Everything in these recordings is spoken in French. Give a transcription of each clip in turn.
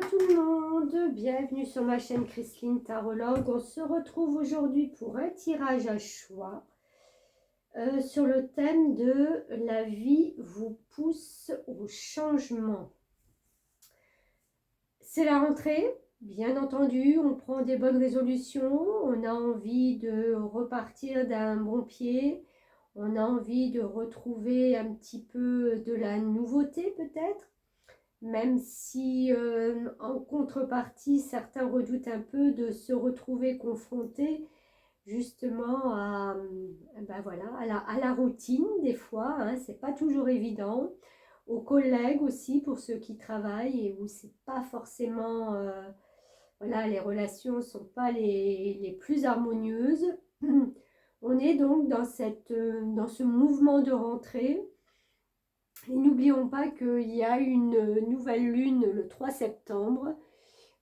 tout le monde, bienvenue sur ma chaîne Chrisline Tarologue. On se retrouve aujourd'hui pour un tirage à choix sur le thème de la vie vous pousse au changement. C'est la rentrée, bien entendu, on prend des bonnes résolutions, on a envie de repartir d'un bon pied, on a envie de retrouver un petit peu de la nouveauté peut-être. Même si en contrepartie, certains redoutent un peu de se retrouver confrontés justement ben voilà, à la routine des fois, hein, c'est pas toujours évident, aux collègues aussi pour ceux qui travaillent et où c'est pas forcément, voilà, les relations sont pas les plus harmonieuses. On est donc dans ce mouvement de rentrée. Et n'oublions pas qu'il y a une nouvelle lune le 3 septembre,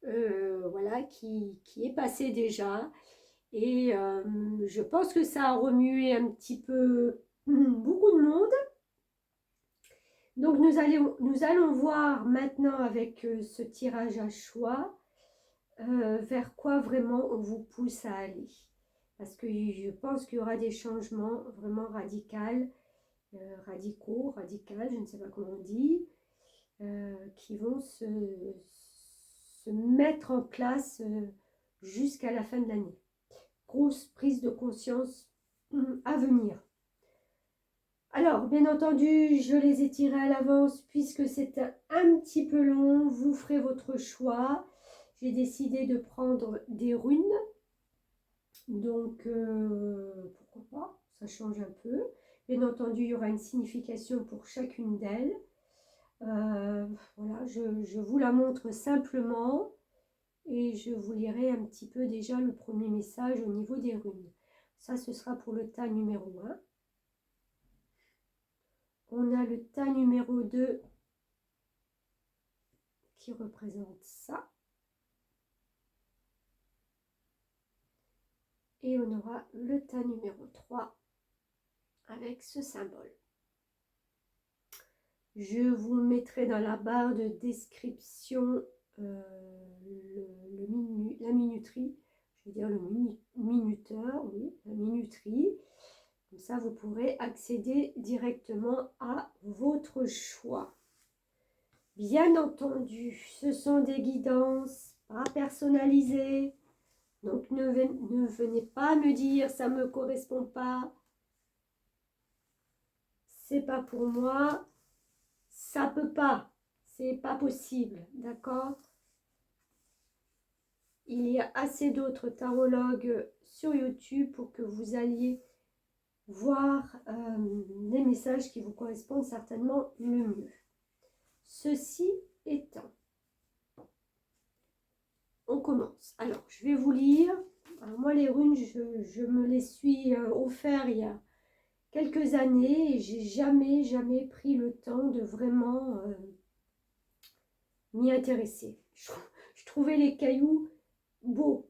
voilà, qui est passée déjà. Et je pense que ça a remué un petit peu beaucoup de monde. Donc nous allons voir maintenant avec ce tirage à choix vers quoi vraiment on vous pousse à aller. Parce que je pense qu'il y aura des changements vraiment radicales, je ne sais pas comment on dit, qui vont se mettre en place jusqu'à la fin de l'année. Grosse prise de conscience à venir. Alors, bien entendu, je les ai tirés à l'avance puisque c'est un petit peu long. Vous ferez votre choix. J'ai décidé de prendre des runes. Donc, pourquoi pas, ça change un peu. Bien entendu, il y aura une signification pour chacune d'elles. Voilà, je vous la montre simplement et je vous lirai un petit peu déjà le premier message au niveau des runes. Ça, ce sera pour le tas numéro 1. On a le tas numéro 2 qui représente ça. Et on aura le tas numéro 3 avec ce symbole. Je vous mettrai dans la barre de description la minuterie, je veux dire le minuteur, oui, la minuterie. Comme ça, vous pourrez accéder directement à votre choix. Bien entendu, ce sont des guidances pas personnalisées. Donc, ne venez pas me dire ça ne me correspond pas. C'est pas pour moi. Ça peut pas. C'est pas possible. D'accord? Il y a assez d'autres tarologues sur YouTube pour que vous alliez voir les messages qui vous correspondent certainement le mieux. Ceci étant, on commence. Alors, je vais vous lire. Alors, moi, les runes, je me les suis offert il y a quelques années et j'ai jamais pris le temps de vraiment m'y intéresser. Je trouvais les cailloux beaux.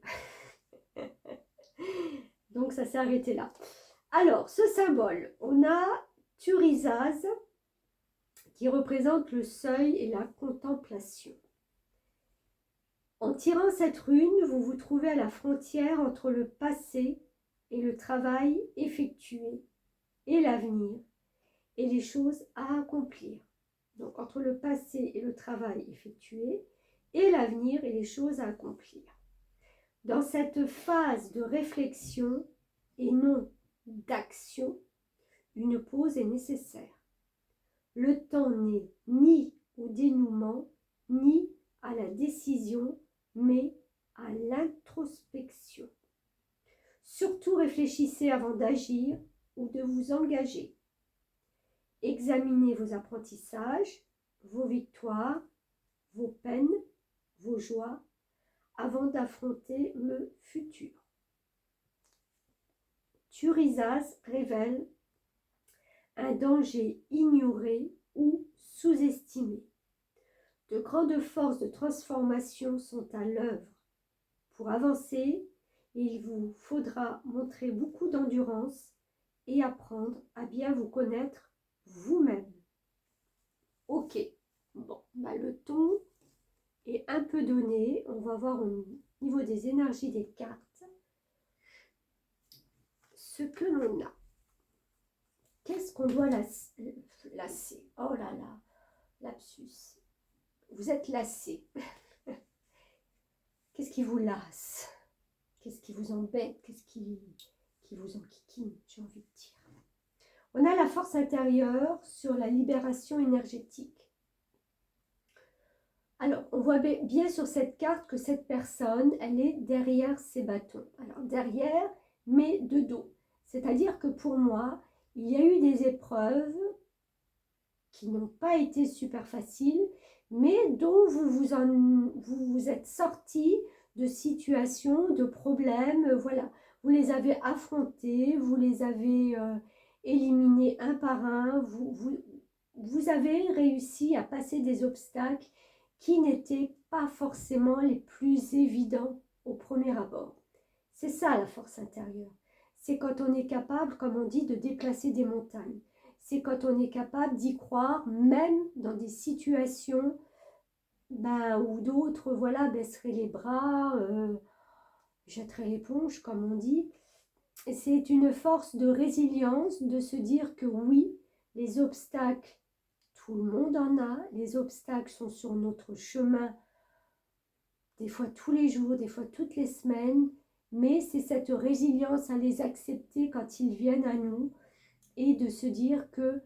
Donc, ça s'est arrêté là. Alors, ce symbole, on a Thurisaz qui représente le seuil et la contemplation. En tirant cette rune, vous vous trouvez à la frontière entre le passé et le travail effectué et l'avenir et les choses à accomplir. Donc, entre le passé et le travail effectué et l'avenir et les choses à accomplir. Dans cette phase de réflexion et non d'action, une pause est nécessaire. Le temps n'est ni au dénouement, ni à la décision, mais à l'introspection. Surtout réfléchissez avant d'agir ou de vous engager. Examinez vos apprentissages, vos victoires, vos peines, vos joies, avant d'affronter le futur. Thurisaz révèle un danger ignoré ou sous-estimé. De grandes forces de transformation sont à l'œuvre. Pour avancer, il vous faudra montrer beaucoup d'endurance et apprendre à bien vous connaître vous-même. Ok, bon, bah le ton est un peu donné. On va voir au niveau des énergies des cartes ce que l'on a. Qu'est-ce qu'on doit lasser? Oh là là, lapsus. Vous êtes lassé. Qu'est-ce qui vous lasse? Qu'est-ce qui vous embête? Qu'est-ce qui vous enquiquine, j'ai envie de dire. On a la force intérieure sur la libération énergétique. Alors, on voit bien sur cette carte que cette personne, elle est derrière ses bâtons. Alors, derrière, mais de dos. C'est-à-dire que pour moi, il y a eu des épreuves qui n'ont pas été super faciles, mais dont vous vous êtes sortis de situations, de problèmes, voilà. Vous les avez affrontés, vous les avez éliminés un par un, vous avez réussi à passer des obstacles qui n'étaient pas forcément les plus évidents au premier abord. C'est ça la force intérieure. C'est quand on est capable, comme on dit, de déplacer des montagnes. C'est quand on est capable d'y croire, même dans des situations où d'autres voilà, baisseraient les bras, jetteraient l'éponge, comme on dit. C'est une force de résilience de se dire que oui, les obstacles, tout le monde en a, les obstacles sont sur notre chemin, des fois tous les jours, des fois toutes les semaines, mais c'est cette résilience à les accepter quand ils viennent à nous et de se dire que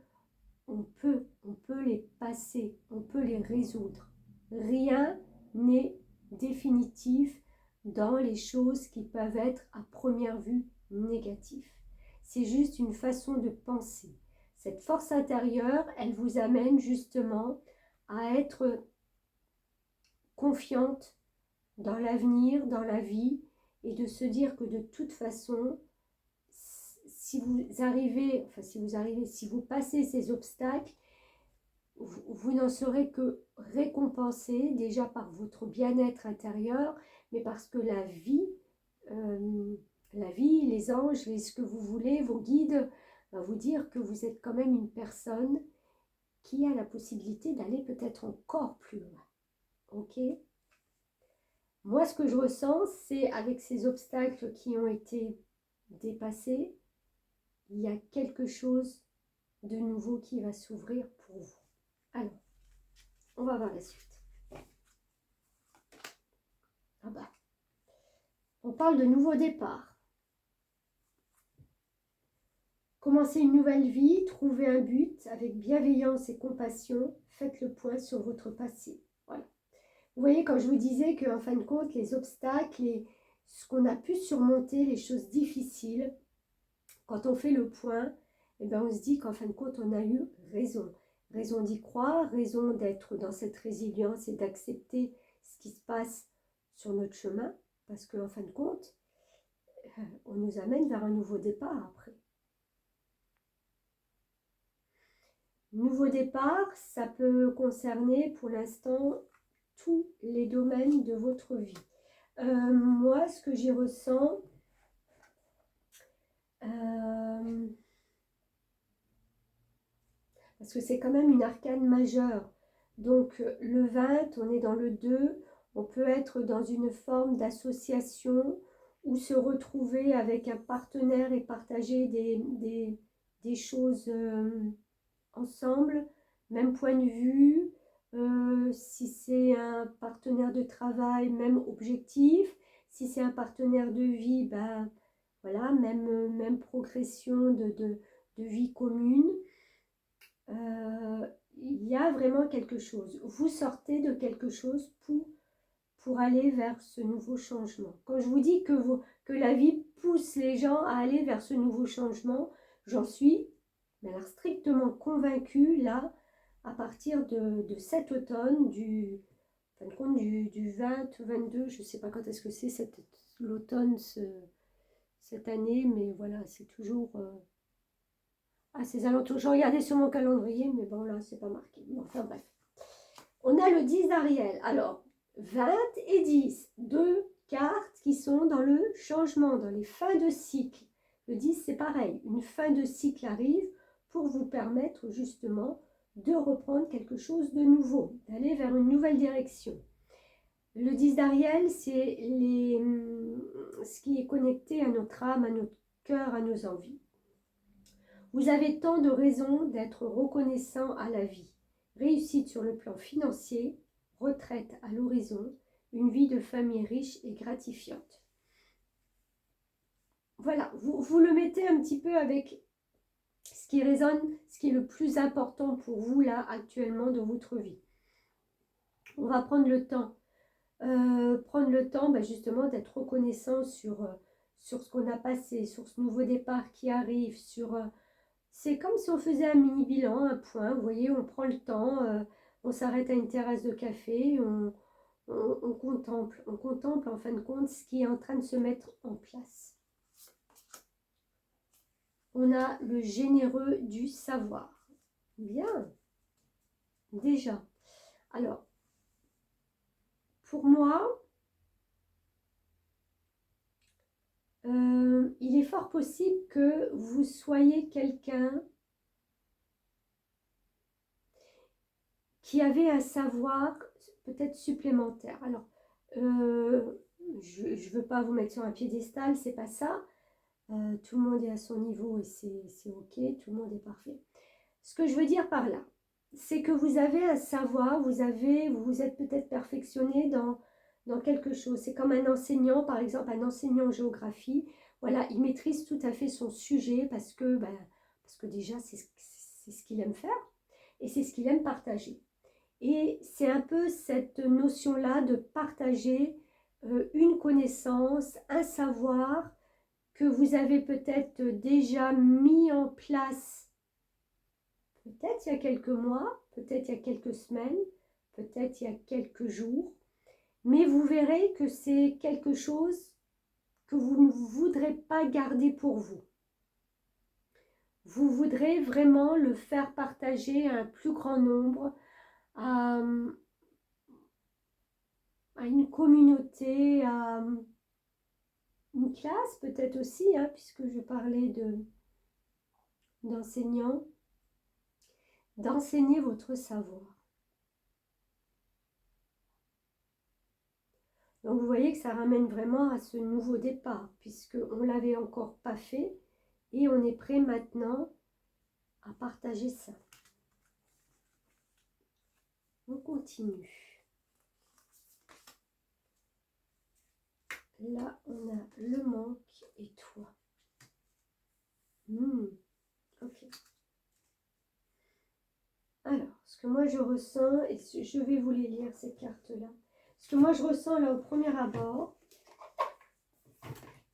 on peut les passer, on peut les résoudre. Rien n'est définitif dans les choses qui peuvent être à première vue négatives. C'est juste une façon de penser. Cette force intérieure, elle vous amène justement à être confiante dans l'avenir, dans la vie, et de se dire que de toute façon, si vous passez ces obstacles, vous n'en serez que récompensé déjà par votre bien-être intérieur, mais parce que la vie, les anges, ce que vous voulez, vos guides, va vous dire que vous êtes quand même une personne qui a la possibilité d'aller peut-être encore plus loin. Ok ? Moi, ce que je ressens, c'est avec ces obstacles qui ont été dépassés, il y a quelque chose de nouveau qui va s'ouvrir pour vous. Alors, on va voir la suite. Ah bah, on parle de nouveau départ. Commencez une nouvelle vie, trouvez un but avec bienveillance et compassion, faites le point sur votre passé. Voilà. Vous voyez, quand je vous disais qu'en fin de compte, les obstacles et ce qu'on a pu surmonter, les choses difficiles, quand on fait le point, eh bien on se dit qu'en fin de compte, on a eu raison. Raison d'y croire, raison d'être dans cette résilience et d'accepter ce qui se passe sur notre chemin, parce qu'en fin de compte, on nous amène vers un nouveau départ après. Nouveau départ, ça peut concerner pour l'instant tous les domaines de votre vie. Moi, ce que j'y ressens, parce que c'est quand même une arcane majeure. Donc le 20, on est dans le 2, on peut être dans une forme d'association ou se retrouver avec un partenaire et partager des choses ensemble, même point de vue, si c'est un partenaire de travail, même objectif, si c'est un partenaire de vie, ben voilà, même progression de vie commune. Il y a vraiment quelque chose. Vous sortez de quelque chose pour aller vers ce nouveau changement. Quand je vous dis que la vie pousse les gens à aller vers ce nouveau changement, j'en suis mais alors strictement convaincue là, à partir de cet automne, du 20, 22, je ne sais pas quand est-ce que c'est l'automne cette année, mais voilà, c'est toujours à ces alentours. Je regardais sur mon calendrier, mais bon là, c'est pas marqué. Bon, enfin bref. On a le 10 d'Ariel. Alors, 20 et 10, deux cartes qui sont dans le changement, dans les fins de cycle. Le 10, c'est pareil, une fin de cycle arrive pour vous permettre justement de reprendre quelque chose de nouveau, d'aller vers une nouvelle direction. Le 10 d'Ariel, c'est ce qui est connecté à notre âme, à notre cœur, à nos envies. Vous avez tant de raisons d'être reconnaissant à la vie. Réussite sur le plan financier, retraite à l'horizon, une vie de famille riche et gratifiante. Voilà, vous le mettez un petit peu avec ce qui résonne, ce qui est le plus important pour vous là actuellement dans votre vie. On va prendre le temps. Justement d'être reconnaissant sur ce qu'on a passé, sur ce nouveau départ qui arrive, c'est comme si on faisait un mini bilan, un point, vous voyez, on prend le temps, on s'arrête à une terrasse de café, on contemple en fin de compte ce qui est en train de se mettre en place. On a le généreux du savoir. Bien, déjà. Alors, pour moi, il est fort possible que vous soyez quelqu'un qui avait un savoir peut-être supplémentaire. Alors, je ne veux pas vous mettre sur un piédestal, c'est pas ça. Tout le monde est à son niveau et c'est ok, tout le monde est parfait. Ce que je veux dire par là, c'est que vous avez un savoir, vous êtes peut-être perfectionné dans quelque chose. C'est comme un enseignant, par exemple, un enseignant en géographie. Voilà, il maîtrise tout à fait son sujet parce que déjà, c'est ce qu'il aime faire et c'est ce qu'il aime partager. Et c'est un peu cette notion-là de partager une connaissance, un savoir que vous avez peut-être déjà mis en place, peut-être il y a quelques mois, peut-être il y a quelques semaines, peut-être il y a quelques jours, mais vous verrez que c'est quelque chose que vous ne voudrez pas garder pour vous. Vous voudrez vraiment le faire partager à un plus grand nombre, à une communauté, à une classe peut-être aussi, puisque je parlais d'enseignants, d'enseigner votre savoir. Donc vous voyez que ça ramène vraiment à ce nouveau départ, puisqu'on ne l'avait encore pas fait, et on est prêt maintenant à partager ça. On continue. Là, on a le manque et toi. Ok. Alors, ce que moi je ressens, et je vais vous les lire ces cartes-là. Ce que moi je ressens là au premier abord,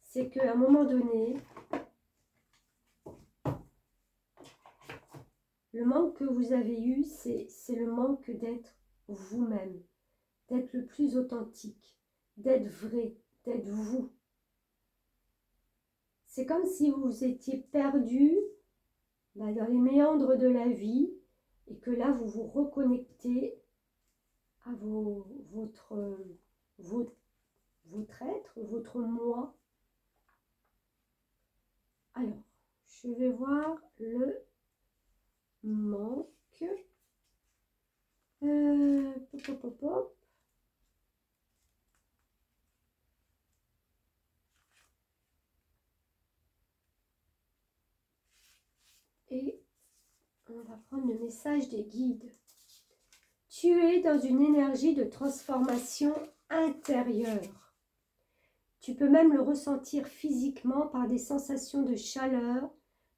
c'est qu'à un moment donné, le manque que vous avez eu, c'est le manque d'être vous-même, d'être le plus authentique, d'être vrai, d'être vous. C'est comme si vous étiez perdu dans les méandres de la vie et que là, vous vous reconnectez à votre être, votre moi. Alors, je vais voir le manque. Pop, pop, pop. Et on va prendre le message des guides. Tu es dans une énergie de transformation intérieure. Tu peux même le ressentir physiquement par des sensations de chaleur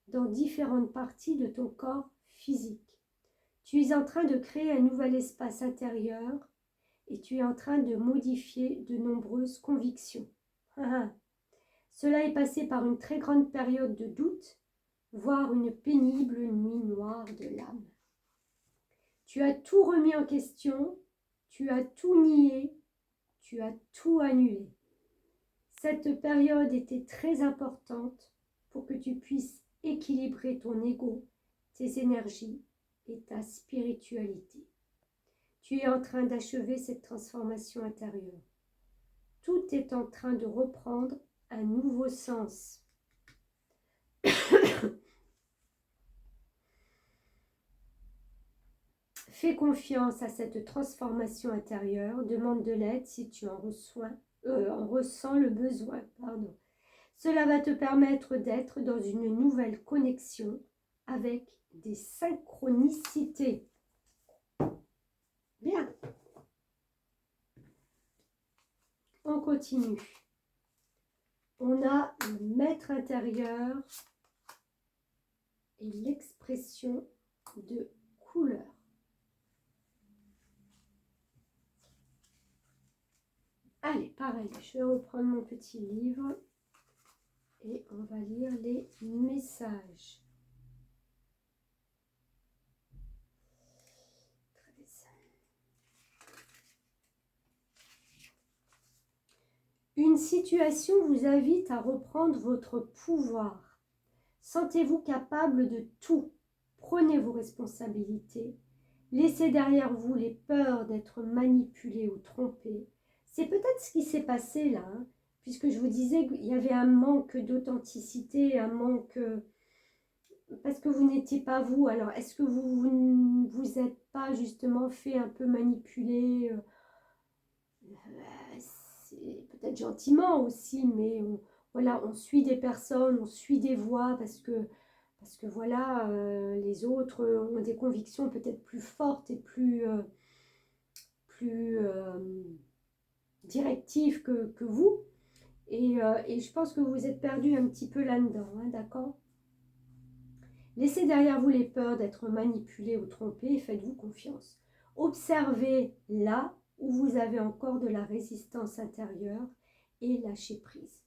dans différentes parties de ton corps physique. Tu es en train de créer un nouvel espace intérieur et tu es en train de modifier de nombreuses convictions. Cela est passé par une très grande période de doute, voire une pénible nuit noire de l'âme. Tu as tout remis en question, tu as tout nié, tu as tout annulé. Cette période était très importante pour que tu puisses équilibrer ton ego, tes énergies et ta spiritualité. Tu es en train d'achever cette transformation intérieure. Tout est en train de reprendre un nouveau sens. Fais confiance à cette transformation intérieure. Demande de l'aide si tu en ressens le besoin. Pardon. Cela va te permettre d'être dans une nouvelle connexion avec des synchronicités. Bien. On continue. On a le maître intérieur et l'expression de couleur. Allez, pareil, je vais reprendre mon petit livre et on va lire les messages. 13. Une situation vous invite à reprendre votre pouvoir. Sentez-vous capable de tout. Prenez vos responsabilités. Laissez derrière vous les peurs d'être manipulé ou trompé. C'est peut-être ce qui s'est passé là, hein, puisque je vous disais qu'il y avait un manque d'authenticité, un manque... parce que vous n'étiez pas vous. Alors, est-ce que vous vous êtes pas justement fait un peu manipuler peut-être gentiment aussi, mais voilà, on suit des personnes, on suit des voix parce que voilà, les autres ont des convictions peut-être plus fortes et plus directives que vous. Et je pense que vous êtes perdu un petit peu là-dedans, hein, d'accord? Laissez derrière vous les peurs d'être manipulé ou trompé et faites-vous confiance. Observez là où vous avez encore de la résistance intérieure et lâchez prise.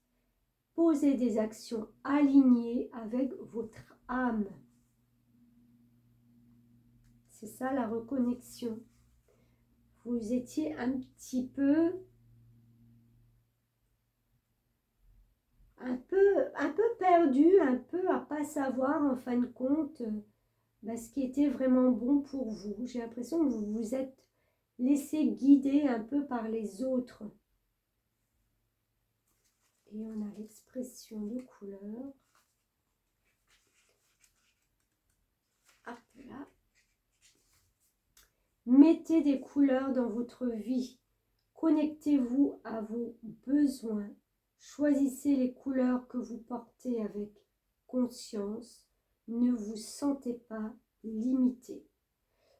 Posez des actions alignées avec votre âme. C'est ça la reconnexion. Vous étiez un petit peu perdu, un peu à pas savoir en fin de compte ce qui était vraiment bon pour vous. J'ai l'impression que vous vous êtes laissé guider un peu par les autres. Et on a l'expression de couleur. Hop là. Mettez des couleurs dans votre vie. Connectez-vous à vos besoins. Choisissez les couleurs que vous portez avec conscience. Ne vous sentez pas limité.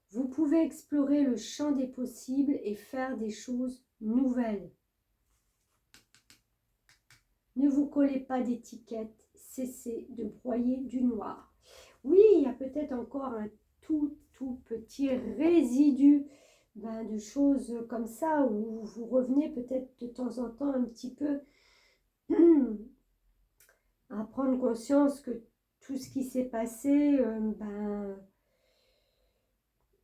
Vous pouvez explorer le champ des possibles et faire des choses nouvelles. Ne vous collez pas d'étiquette, cessez de broyer du noir. Oui, il y a peut-être encore un tout petit résidu de choses comme ça, où vous revenez peut-être de temps en temps un petit peu à prendre conscience que tout ce qui s'est passé,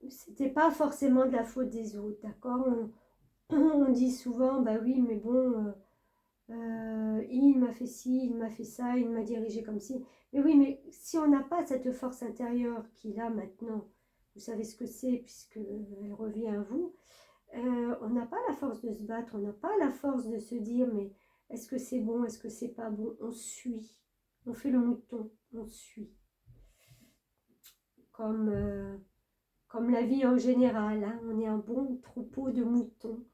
c'était pas forcément de la faute des autres, d'accord? On dit souvent, bah oui, mais bon... il m'a fait ci, il m'a fait ça, il m'a dirigé comme ci. Mais oui, mais si on n'a pas cette force intérieure qu'il a maintenant, vous savez ce que c'est puisqu'elle revient à vous, on n'a pas la force de se battre, on n'a pas la force de se dire mais est-ce que c'est bon, est-ce que c'est pas bon? On suit, on fait le mouton, on suit. Comme la vie en général, hein, on est un bon troupeau de moutons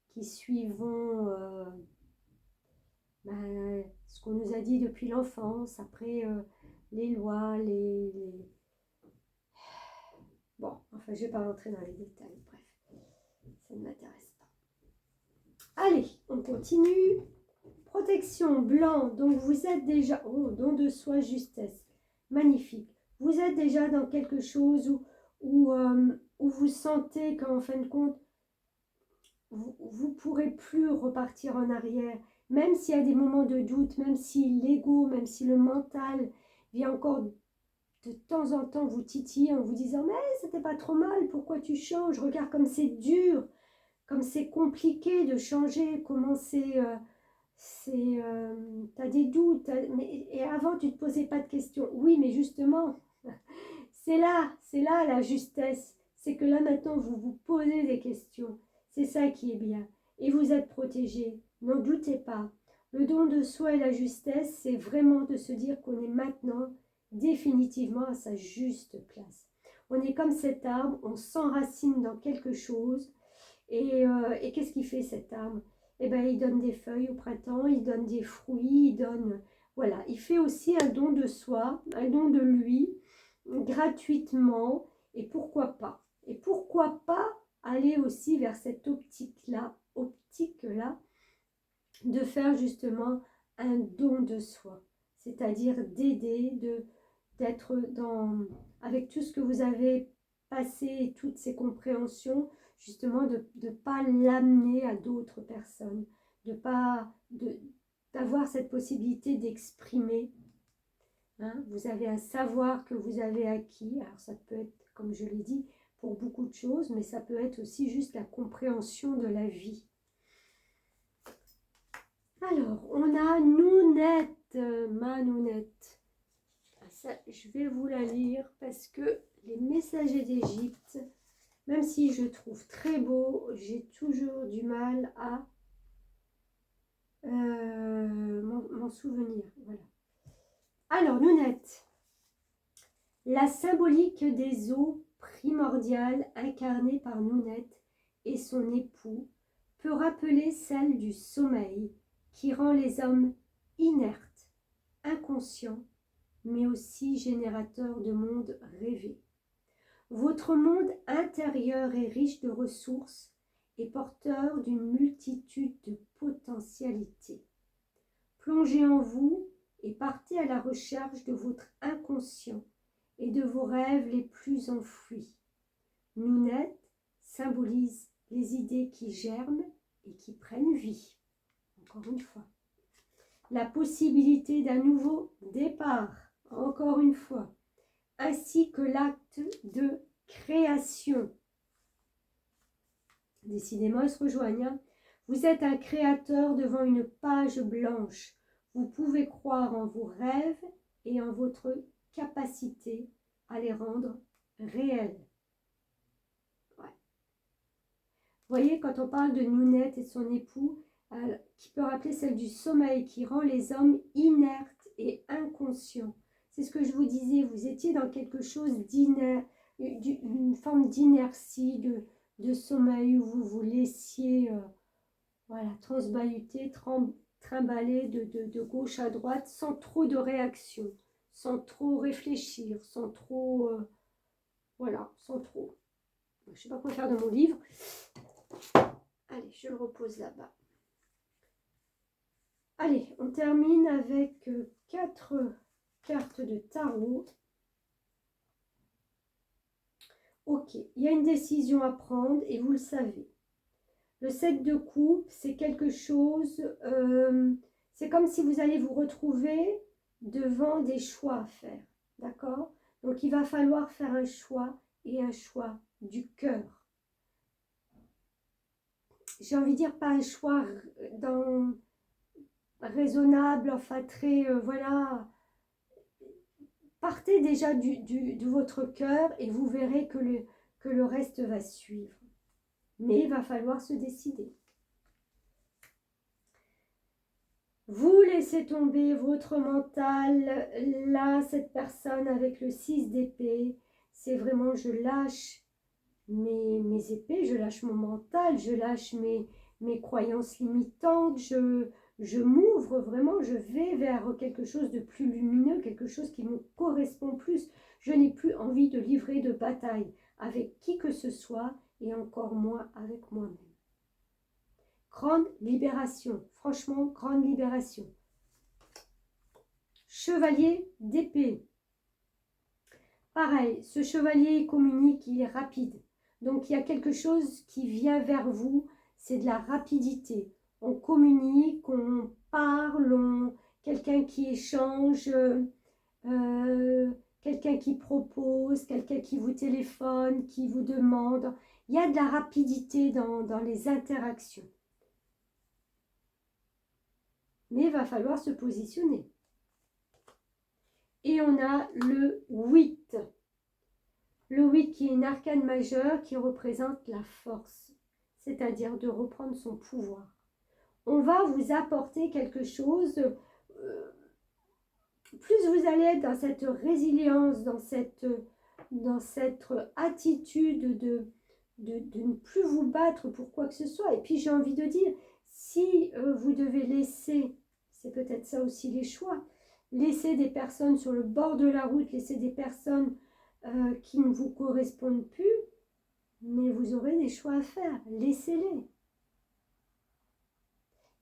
qui suivons... ce qu'on nous a dit depuis l'enfance, après les lois, Bon, enfin, je ne vais pas rentrer dans les détails, bref, ça ne m'intéresse pas. Allez, on continue. Protection, blanc, donc vous êtes déjà... Oh, don de soi, justesse, magnifique. Vous êtes déjà dans quelque chose où vous sentez qu'en fin de compte, vous ne pourrez plus repartir en arrière. Même s'il y a des moments de doute, même si l'ego, même si le mental vient encore de temps en temps vous titiller en vous disant « Mais c'était pas trop mal, pourquoi tu changes? Regarde comme c'est dur, comme c'est compliqué de changer, comment t'as des doutes, et avant tu ne te posais pas de questions. » Oui, mais justement, c'est là la justesse. C'est que là maintenant vous vous posez des questions. C'est ça qui est bien. Et vous êtes protégé. N'en doutez pas. Le don de soi et la justesse, c'est vraiment de se dire qu'on est maintenant définitivement à sa juste place. On est comme cet arbre, on s'enracine dans quelque chose. Et qu'est-ce qu'il fait cet arbre? Eh bien, il donne des feuilles au printemps, il donne des fruits, il donne... Voilà, il fait aussi un don de soi, un don de lui, gratuitement. Et pourquoi pas? Et pourquoi pas aller aussi vers cette optique-là, de faire justement un don de soi, c'est-à-dire d'aider, d'être avec tout ce que vous avez passé et toutes ces compréhensions, justement de ne pas l'amener à d'autres personnes, d'avoir cette possibilité d'exprimer. Hein, vous avez un savoir que vous avez acquis, alors ça peut être, comme je l'ai dit, pour beaucoup de choses, mais ça peut être aussi juste la compréhension de la vie. Alors, on a Nounette, ma Nounette. Ça, je vais vous la lire parce que les messagers d'Égypte, même si je trouve très beau, j'ai toujours du mal à m'en souvenir. Voilà. Alors, Nounette, la symbolique des eaux primordiales incarnée par Nounette et son époux peut rappeler celle du sommeil qui rend les hommes inertes, inconscients, mais aussi générateurs de mondes rêvés. Votre monde intérieur est riche de ressources et porteur d'une multitude de potentialités. Plongez en vous et partez à la recherche de votre inconscient et de vos rêves les plus enfouis. Nounette symbolise les idées qui germent et qui prennent vie. Encore une fois. La possibilité d'un nouveau départ. Encore une fois. Ainsi que l'acte de création. Décidément, ils se rejoignent. Hein. Vous êtes un créateur devant une page blanche. Vous pouvez croire en vos rêves et en votre capacité à les rendre réels. Ouais. Vous voyez, quand on parle de Nounette et de son époux, qui peut rappeler celle du sommeil, qui rend les hommes inertes et inconscients. C'est ce que je vous disais, vous étiez dans quelque chose d'inerte, une forme d'inertie, de sommeil, où vous vous laissiez voilà, transbahuter, trimballer de gauche à droite, sans trop de réaction, sans trop réfléchir, sans trop... voilà, sans trop. Je ne sais pas quoi faire de mon livre. Allez, je le repose là-bas. Allez, on termine avec 4 cartes de tarot. Ok, il y a une décision à prendre et vous le savez. Le 7 de coupe, c'est quelque chose, c'est comme si vous allez vous retrouver devant des choix à faire, d'accord? Donc il va falloir faire un choix et un choix du cœur. J'ai envie de dire pas un choix raisonnable, enfin très, voilà. Partez déjà de votre cœur et vous verrez que le reste va suivre. Mais il va falloir se décider. Vous laissez tomber votre mental. Là, cette personne avec le 6 d'épée, c'est vraiment je lâche mes épées, je lâche mon mental, je lâche mes croyances limitantes, je m'ouvre vraiment, je vais vers quelque chose de plus lumineux, quelque chose qui me correspond plus. Je n'ai plus envie de livrer de bataille avec qui que ce soit et encore moins avec moi-même. Grande libération, franchement, grande libération. Chevalier d'épée. Pareil, ce chevalier communique, il est rapide. Donc il y a quelque chose qui vient vers vous, c'est de la rapidité. On communique, on parle, quelqu'un qui échange, quelqu'un qui propose, quelqu'un qui vous téléphone, qui vous demande. Il y a de la rapidité dans les interactions. Mais il va falloir se positionner. Et on a le 8. Le 8 qui est une arcane majeure qui représente la force, c'est-à-dire de reprendre son pouvoir. On va vous apporter quelque chose, plus vous allez être dans cette résilience, dans cette dans cette attitude de ne plus vous battre pour quoi que ce soit. Et puis j'ai envie de dire, si vous devez laisser, c'est peut-être ça aussi les choix, laisser des personnes sur le bord de la route, laisser des personnes qui ne vous correspondent plus, mais vous aurez des choix à faire, laissez-les.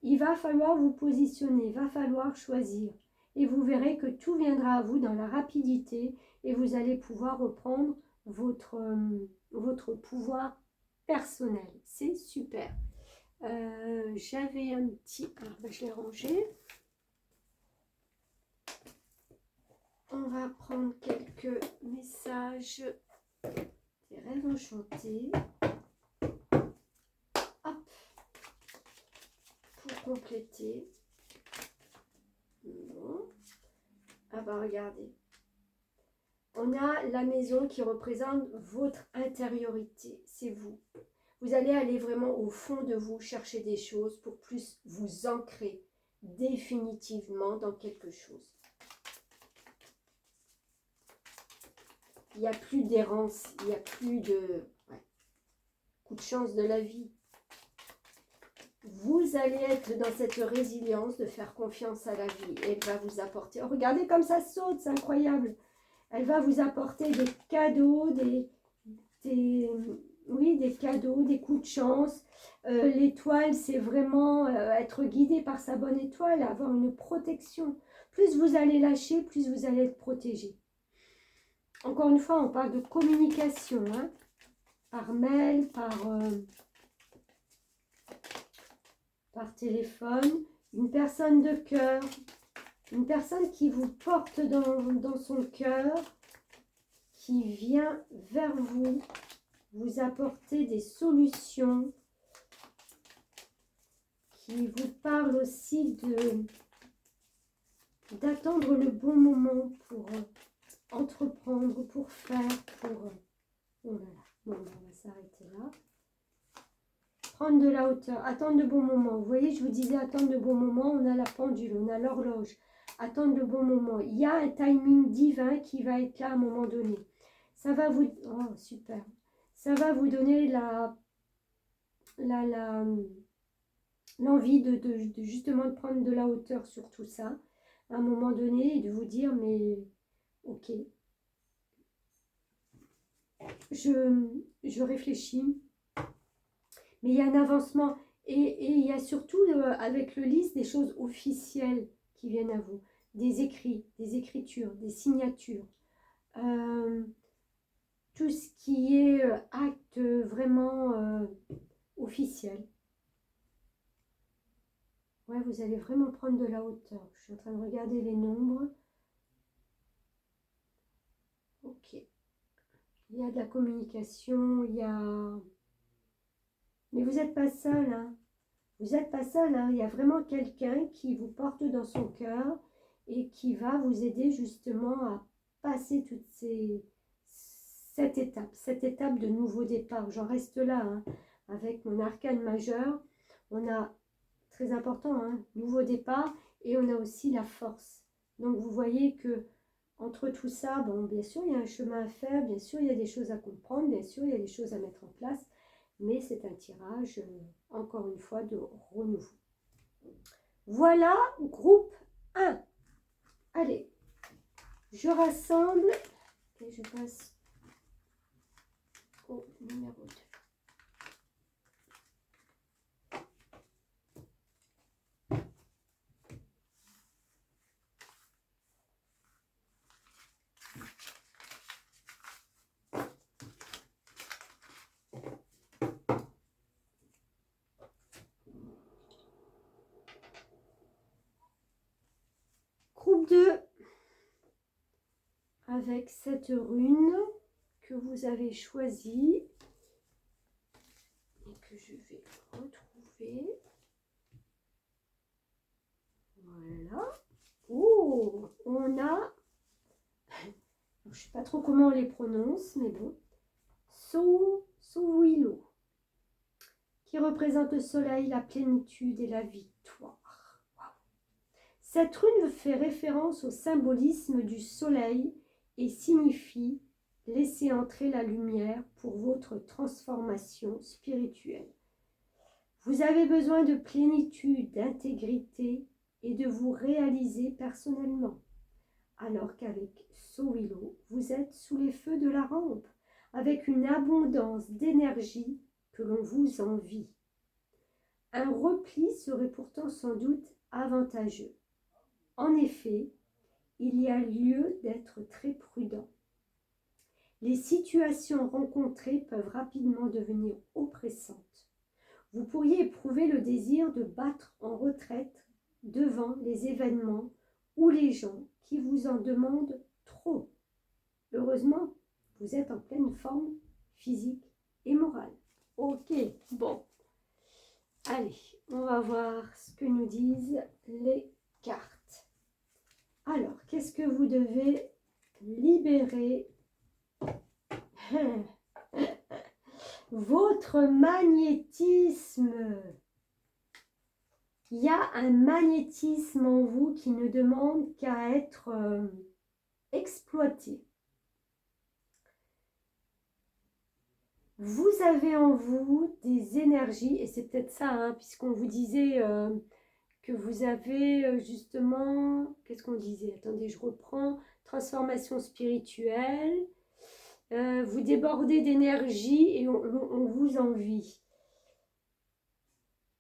Il va falloir vous positionner, il va falloir choisir. Et vous verrez que tout viendra à vous dans la rapidité et vous allez pouvoir reprendre votre pouvoir personnel. C'est super. J'avais un petit... Alors, je l'ai rangé. On va prendre quelques messages des rêves enchantés. Hop. Pour compléter. Bon. Ah bah regardez. On a la maison qui représente votre intériorité. C'est vous. Vous allez aller vraiment au fond de vous chercher des choses pour plus vous ancrer définitivement dans quelque chose. Il n'y a plus d'errance, il n'y a plus de coup de chance de la vie. Vous allez être dans cette résilience de faire confiance à la vie. Et elle va vous apporter... Oh, regardez comme ça saute, c'est incroyable. Elle va vous apporter des cadeaux, des cadeaux, des coups de chance. L'étoile, c'est vraiment être guidé par sa bonne étoile, avoir une protection. Plus vous allez lâcher, plus vous allez être protégé. Encore une fois, on parle de communication, hein, par mail, par téléphone. Une personne de cœur, une personne qui vous porte dans son cœur, qui vient vers vous apporter des solutions, qui vous parle aussi d'attendre le bon moment pour entreprendre, pour faire, pour... Oh là là, bon, on va s'arrêter là. Prendre de la hauteur, attendre le bon moment. Vous voyez, je vous disais attendre le bon moment, on a la pendule, on a l'horloge. Attendre le bon moment. Il y a un timing divin qui va être là à un moment donné. Ça va vous... Oh, super. Ça va vous donner l'envie de justement de prendre de la hauteur sur tout ça à un moment donné et de vous dire mais ok, je réfléchis, mais il y a un avancement et il y a surtout avec le lys des choses officielles qui viennent à vous, des écrits, des écritures, des signatures, tout ce qui est acte vraiment officiel. Ouais, vous allez vraiment prendre de la hauteur. Je suis en train de regarder les nombres. Ok. Il y a de la communication, il y a... Mais vous n'êtes pas seul, hein. Vous n'êtes pas seul, hein. Il y a vraiment quelqu'un qui vous porte dans son cœur et qui va vous aider justement à passer cette étape de nouveau départ. J'en reste là, hein, avec mon arcane majeur. On a, très important, hein, nouveau départ et on a aussi la force. Donc vous voyez que entre tout ça, bon, bien sûr, il y a un chemin à faire, bien sûr, il y a des choses à comprendre, bien sûr, il y a des choses à mettre en place, mais c'est un tirage, encore une fois, de renouveau. Voilà, groupe 1. Allez, je rassemble et je passe au numéro 2. Groupe 2, avec cette rune que vous avez choisie et que je vais retrouver. Voilà. Oh, on a, je ne sais pas trop comment on les prononce, mais bon, Souilo, qui représente le soleil, la plénitude et la victoire. Wow. Cette rune fait référence au symbolisme du soleil et signifie laissez entrer la lumière pour votre transformation spirituelle. Vous avez besoin de plénitude, d'intégrité et de vous réaliser personnellement. Alors qu'avec Sowilo, vous êtes sous les feux de la rampe, avec une abondance d'énergie que l'on vous envie. Un repli serait pourtant sans doute avantageux. En effet, il y a lieu d'être très prudent. Les situations rencontrées peuvent rapidement devenir oppressantes. Vous pourriez éprouver le désir de battre en retraite devant les événements ou les gens qui vous en demandent trop. Heureusement, vous êtes en pleine forme physique et morale. Ok, bon. Allez, on va voir ce que nous disent les cartes. Alors, qu'est-ce que vous devez libérer? Votre magnétisme. Il y a un magnétisme en vous qui ne demande qu'à être exploité. Vous avez en vous des énergies, et c'est peut-être ça, hein, puisqu'on vous disait que vous avez justement, qu'est-ce qu'on disait? Attendez, je reprends, transformation spirituelle, vous débordez d'énergie et on vous envie.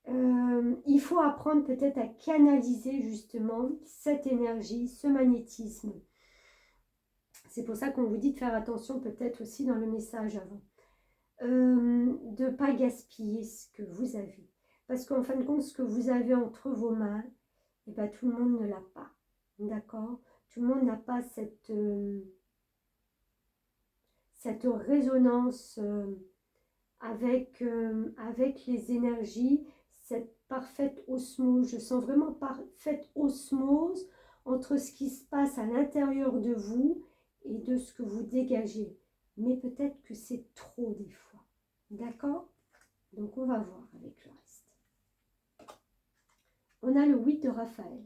Il faut apprendre peut-être à canaliser justement cette énergie, ce magnétisme. C'est pour ça qu'on vous dit de faire attention peut-être aussi dans le message avant. De ne pas gaspiller ce que vous avez. Parce qu'en fin de compte, ce que vous avez entre vos mains, eh ben, tout le monde ne l'a pas. D'accord? Tout le monde n'a pas cette résonance avec les énergies, cette parfaite osmose. Je sens vraiment parfaite osmose entre ce qui se passe à l'intérieur de vous et de ce que vous dégagez. Mais peut-être que c'est trop des fois. D'accord? Donc on va voir avec le reste. On a le 8 de Raphaël.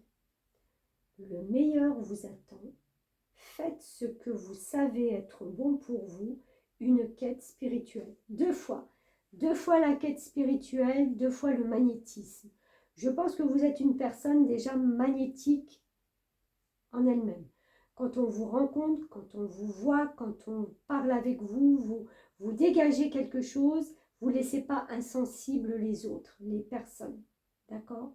Le meilleur vous attend. Faites ce que vous savez être bon pour vous. Une quête spirituelle. Deux fois la quête spirituelle, 2 fois le magnétisme. Je pense que vous êtes une personne déjà magnétique en elle-même. Quand on vous rencontre, quand on vous voit, quand on parle avec vous, vous dégagez quelque chose, vous ne laissez pas insensibles les autres, les personnes. D'accord?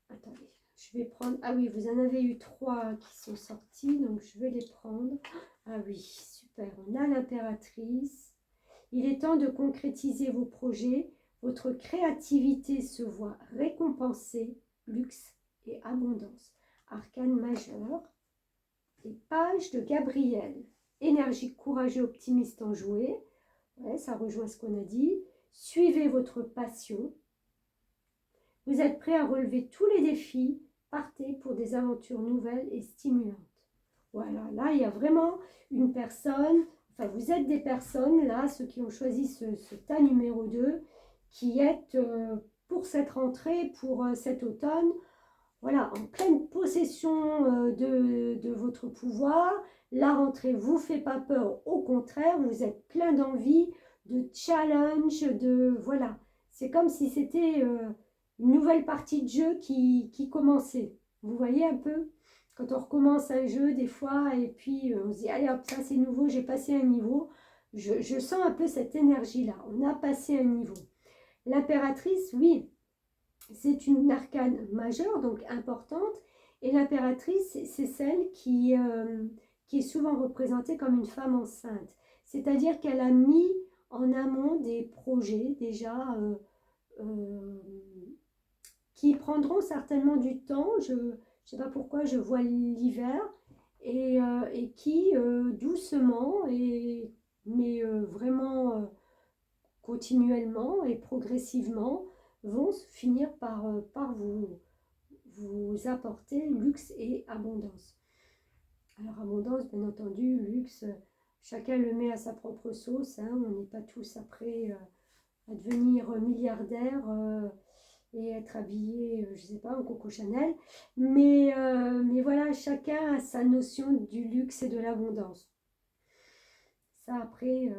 Attendez, je vais prendre... Ah oui, vous en avez eu 3 qui sont sortis, donc je vais les prendre. Ah oui, super. On a l'impératrice. Il est temps de concrétiser vos projets. Votre créativité se voit récompensée. Luxe et abondance. Arcane majeur. Et page de Gabriel. Énergique, courageux, optimiste, enjoué. Ouais, ça rejoint ce qu'on a dit. Suivez votre passion. Vous êtes prêt à relever tous les défis. Partez pour des aventures nouvelles et stimulantes. Voilà, là, il y a vraiment une personne, enfin, vous êtes des personnes, là, ceux qui ont choisi ce tas numéro 2, qui êtes pour cette rentrée, pour cet automne, voilà, en pleine possession de votre pouvoir. La rentrée ne vous fait pas peur, au contraire, vous êtes plein d'envie, de challenge, de... Voilà, c'est comme si c'était une nouvelle partie de jeu qui commençait. Vous voyez un peu? Quand on recommence un jeu des fois et puis on se dit allez hop, ça c'est nouveau, j'ai passé un niveau. Je sens un peu cette énergie-là. On a passé un niveau. L'impératrice, oui, c'est une arcane majeure, donc importante. Et l'impératrice, c'est celle qui est souvent représentée comme une femme enceinte. C'est-à-dire qu'elle a mis en amont des projets déjà qui prendront certainement du temps. Je ne sais pas pourquoi je vois l'hiver et qui doucement mais vraiment continuellement et progressivement vont finir par vous apporter luxe et abondance. Alors abondance, bien entendu, luxe, chacun le met à sa propre sauce, hein, on n'est pas tous après à devenir milliardaires et être habillé, je sais pas, en Coco Chanel. Mais voilà, chacun a sa notion du luxe et de l'abondance. Ça, après,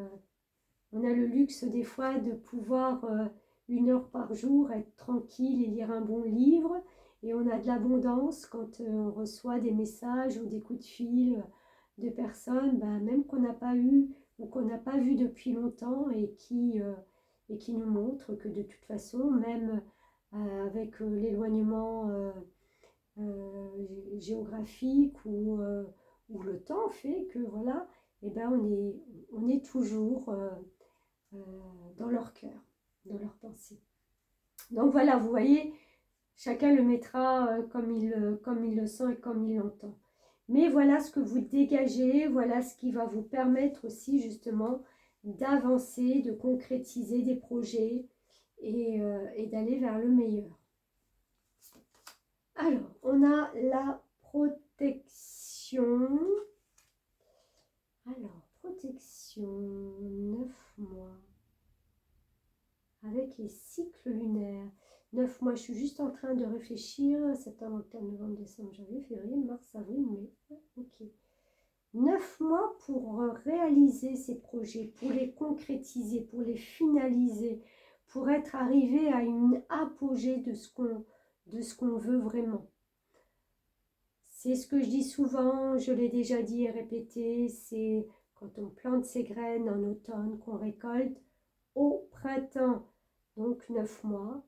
on a le luxe des fois de pouvoir 1 heure par jour être tranquille et lire un bon livre. Et on a de l'abondance quand on reçoit des messages ou des coups de fil de personnes, ben, même qu'on n'a pas eu ou qu'on n'a pas vu depuis longtemps et qui nous montrent que de toute façon, même avec l'éloignement géographique ou le temps fait que voilà, eh ben on est toujours euh, dans leur cœur, dans leur pensée. Donc voilà, vous voyez, chacun le mettra comme il le sent et comme il l'entend. Mais voilà ce que vous dégagez, voilà ce qui va vous permettre aussi justement d'avancer, de concrétiser des projets et d'aller vers le meilleur. Alors, on a la protection. Alors, protection, 9 mois. Avec les cycles lunaires. 9 mois, je suis juste en train de réfléchir. Septembre, octobre, novembre, décembre, janvier, février, mars, avril, mai. Ok. 9 mois pour réaliser ces projets, pour les concrétiser, pour les finaliser, pour être arrivé à une apogée de ce qu'on veut vraiment. C'est ce que je dis souvent, je l'ai déjà dit et répété, c'est quand on plante ses graines en automne qu'on récolte au printemps, donc 9 mois.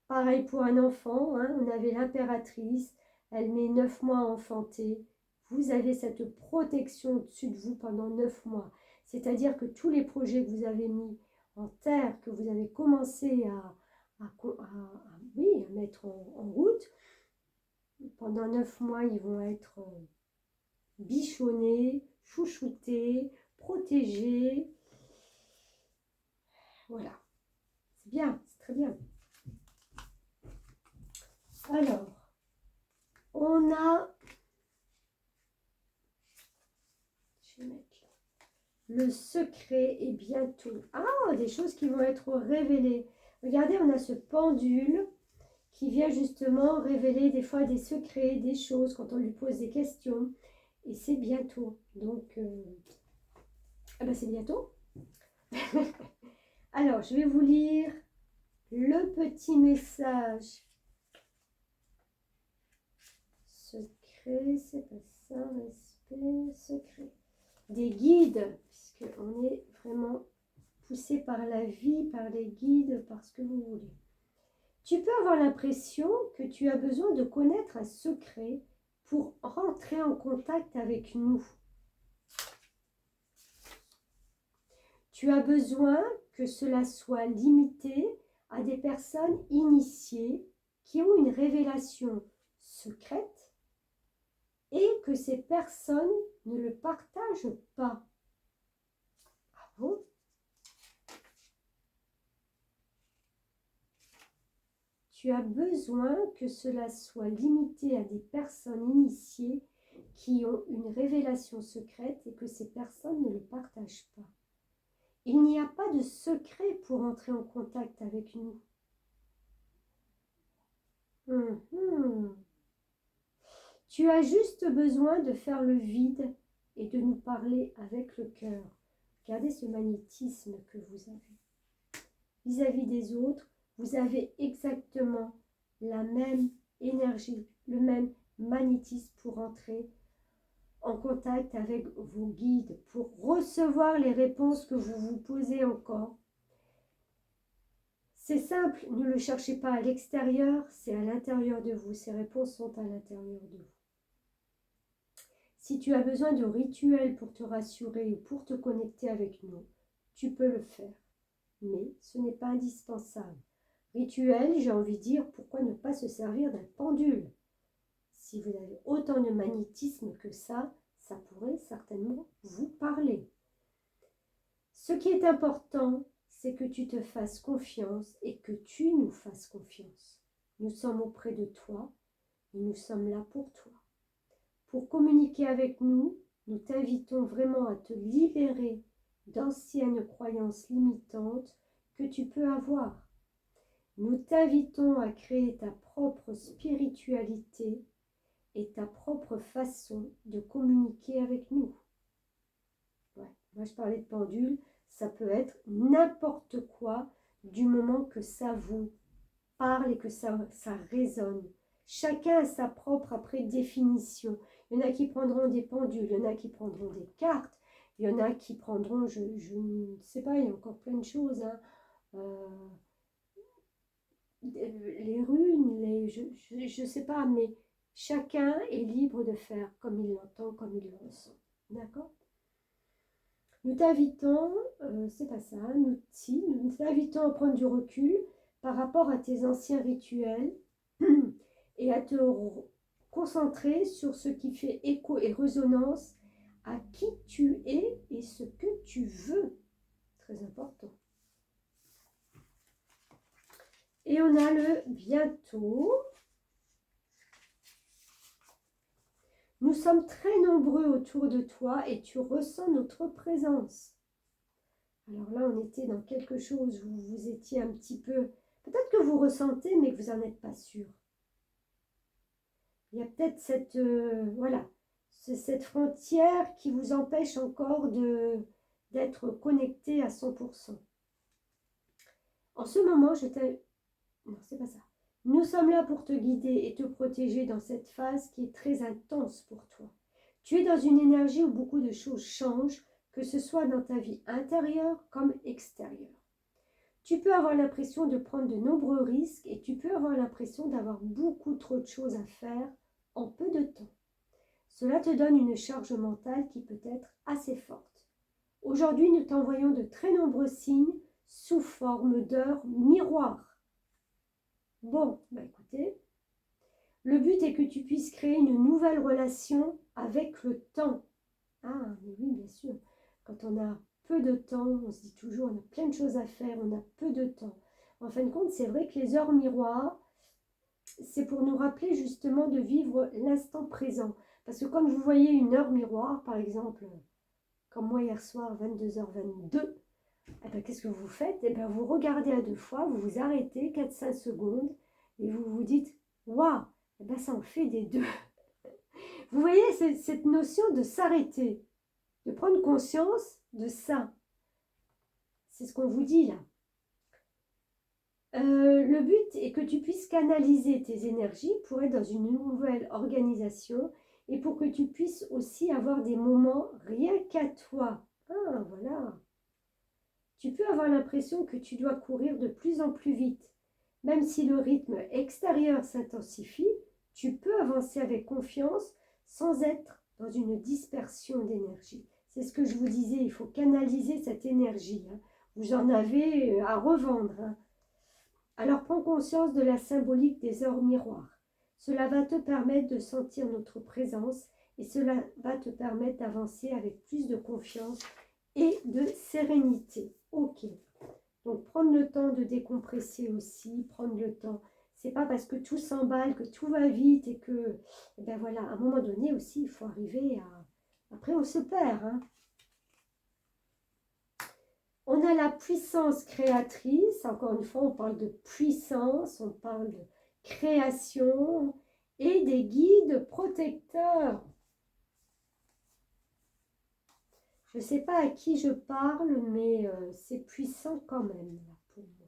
Pareil pour un enfant, hein, on avait l'impératrice, elle met 9 mois à enfanter. Vous avez cette protection au-dessus de vous pendant 9 mois. C'est-à-dire que tous les projets que vous avez mis en terre, que vous avez commencé oui, à mettre en route, pendant 9 mois, ils vont être bichonnés, chouchoutés, protégés. Voilà, c'est bien, c'est très bien. Alors, on a, je vais mettre là, le secret est bientôt. Ah, des choses qui vont être révélées. Regardez, on a ce pendule qui vient justement révéler des fois des secrets, des choses quand on lui pose des questions. Et c'est bientôt. Donc, ah ben c'est bientôt. Alors, je vais vous lire le petit message. Secret, c'est pas ça, respect, secret. Des guides, puisqu'on est vraiment poussé par la vie, par les guides, par ce que vous voulez. Tu peux avoir l'impression que tu as besoin de connaître un secret pour rentrer en contact avec nous. Tu as besoin que cela soit limité à des personnes initiées qui ont une révélation secrète et que ces personnes ne le partagent pas. Ah bon? Tu as besoin que cela soit limité à des personnes initiées qui ont une révélation secrète et que ces personnes ne le partagent pas. Il n'y a pas de secret pour entrer en contact avec nous. Tu as juste besoin de faire le vide et de nous parler avec le cœur. Regardez ce magnétisme que vous avez. Vis-à-vis des autres, vous avez exactement la même énergie, le même magnétisme pour entrer en contact avec vos guides, pour recevoir les réponses que vous vous posez encore. C'est simple, ne le cherchez pas à l'extérieur, c'est à l'intérieur de vous. Ces réponses sont à l'intérieur de vous. Si tu as besoin de rituels pour te rassurer ou pour te connecter avec nous, tu peux le faire. Mais ce n'est pas indispensable. Rituel, j'ai envie de dire, pourquoi ne pas se servir d'un pendule? Si vous avez autant de magnétisme que ça pourrait certainement vous parler. Ce qui est important, c'est que tu te fasses confiance et que tu nous fasses confiance. Nous sommes auprès de toi et nous sommes là pour toi. Pour communiquer avec nous, nous t'invitons vraiment à te libérer d'anciennes croyances limitantes que tu peux avoir. Nous t'invitons à créer ta propre spiritualité et ta propre façon de communiquer avec nous. Ouais. Moi, je parlais de pendule, ça peut être n'importe quoi du moment que ça vous parle et que ça résonne. Chacun a sa propre après définition. Il y en a qui prendront des pendules, il y en a qui prendront des cartes, il y en a qui prendront, je ne sais pas, il y a encore plein de choses. Hein. Les runes, je ne sais pas, mais chacun est libre de faire comme il l'entend, comme il le ressent. D'accord? Nous t'invitons, c'est pas ça, nous t'invitons à prendre du recul par rapport à tes anciens rituels et à te concentrer sur ce qui fait écho et résonance à qui tu es et ce que tu veux. Très important. Et on a le bientôt. Nous sommes très nombreux autour de toi et tu ressens notre présence. Alors là, on était dans quelque chose où vous étiez un petit peu... Peut-être que vous ressentez, mais que vous n'en êtes pas sûr. Il y a peut-être cette... voilà, cette frontière qui vous empêche encore d'être connecté à 100%. En ce moment, non, c'est pas ça. Nous sommes là pour te guider et te protéger dans cette phase qui est très intense pour toi. Tu es dans une énergie où beaucoup de choses changent, que ce soit dans ta vie intérieure comme extérieure. Tu peux avoir l'impression de prendre de nombreux risques et tu peux avoir l'impression d'avoir beaucoup trop de choses à faire en peu de temps. Cela te donne une charge mentale qui peut être assez forte. Aujourd'hui, nous t'envoyons de très nombreux signes sous forme d'heures miroirs. Bon, écoutez, le but est que tu puisses créer une nouvelle relation avec le temps. Ah, mais oui, bien sûr. Quand on a peu de temps, on se dit toujours, on a plein de choses à faire, on a peu de temps. En fin de compte, c'est vrai que les heures miroirs, c'est pour nous rappeler justement de vivre l'instant présent. Parce que quand vous voyez une heure miroir, par exemple, comme moi hier soir, 22h22, eh ben, qu'est-ce que vous faites? Eh ben, vous regardez à deux fois, vous vous arrêtez 4-5 secondes et vous vous dites, waouh, eh ben, ça en fait des deux. Vous voyez cette notion de s'arrêter, de prendre conscience de ça. C'est ce qu'on vous dit là. Le but est que tu puisses canaliser tes énergies pour être dans une nouvelle organisation et pour que tu puisses aussi avoir des moments rien qu'à toi. Ah, voilà. Tu peux avoir l'impression que tu dois courir de plus en plus vite. Même si le rythme extérieur s'intensifie, tu peux avancer avec confiance sans être dans une dispersion d'énergie. C'est ce que je vous disais, il faut canaliser cette énergie. Hein. Vous en avez à revendre. Hein. Alors prends conscience de la symbolique des heures miroirs. Cela va te permettre de sentir notre présence et cela va te permettre d'avancer avec plus de confiance et de sérénité. Ok. Donc prendre le temps de décompresser aussi, prendre le temps. C'est pas parce que tout s'emballe, que tout va vite et que, eh ben voilà, à un moment donné aussi, il faut arriver à... Après, on se perd. Hein. On a la puissance créatrice. Encore une fois, on parle de puissance, on parle de création et des guides protecteurs. Je ne sais pas à qui je parle, mais c'est puissant quand même là, pour moi.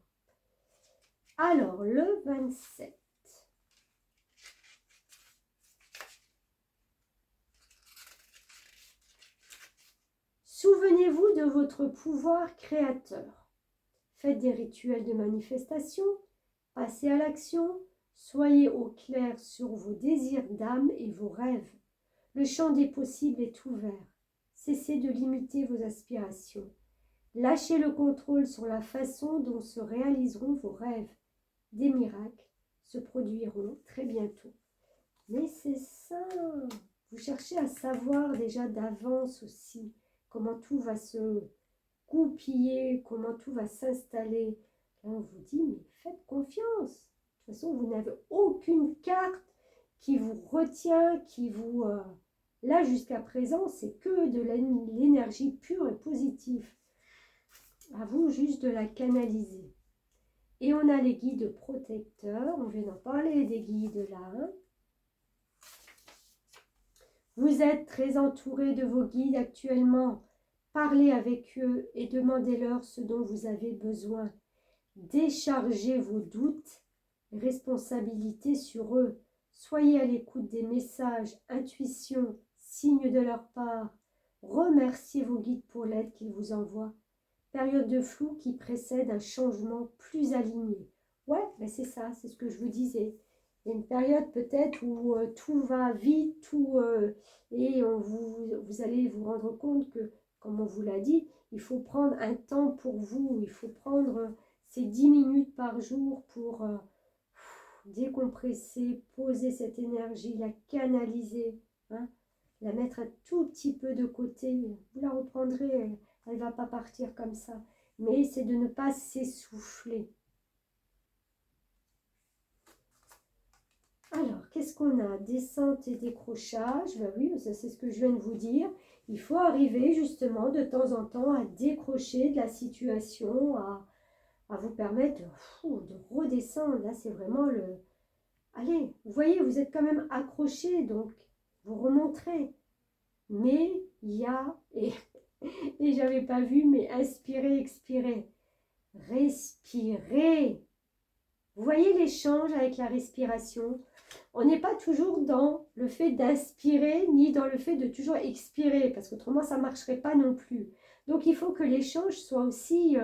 Alors, le 27. Souvenez-vous de votre pouvoir créateur. Faites des rituels de manifestation, passez à l'action, soyez au clair sur vos désirs d'âme et vos rêves. Le champ des possibles est ouvert. Cessez de limiter vos aspirations. Lâchez le contrôle sur la façon dont se réaliseront vos rêves. Des miracles se produiront très bientôt. Mais c'est ça. Vous cherchez à savoir déjà d'avance aussi comment tout va se goupiller, comment tout va s'installer. Là, on vous dit, mais faites confiance. De toute façon, vous n'avez aucune carte qui vous retient, qui vous... Là, jusqu'à présent, c'est que de l'énergie pure et positive. À vous juste de la canaliser. Et on a les guides protecteurs. On vient d'en parler des guides là. Hein. Vous êtes très entouré de vos guides actuellement. Parlez avec eux et demandez-leur ce dont vous avez besoin. Déchargez vos doutes, responsabilités sur eux. Soyez à l'écoute des messages, intuitions, signes de leur part. Remerciez vos guides pour l'aide qu'ils vous envoient. Période de flou qui précède un changement plus aligné. Ouais, ben c'est ça, c'est ce que je vous disais. Il y a une période peut-être où tout va vite, et vous allez vous rendre compte que, comme on vous l'a dit, il faut prendre un temps pour vous, il faut prendre ces 10 minutes par jour pour décompresser, poser cette énergie, la canaliser, hein, la mettre un tout petit peu de côté. Vous la reprendrez, elle ne va pas partir comme ça. Mais c'est de ne pas s'essouffler. Alors, qu'est-ce qu'on a? Descente et décrochage. Ben oui, ça c'est ce que je viens de vous dire. Il faut arriver justement de temps en temps à décrocher de la situation, à vous permettre de redescendre. Là, c'est vraiment le... Allez, vous voyez, vous êtes quand même accroché, donc vous remonterez. Mais il y a... Et j'avais pas vu, mais inspirez, expirez. Respirez. Vous voyez l'échange avec la respiration? On n'est pas toujours dans le fait d'inspirer, ni dans le fait de toujours expirer, parce qu'autrement, ça ne marcherait pas non plus. Donc, il faut que l'échange soit aussi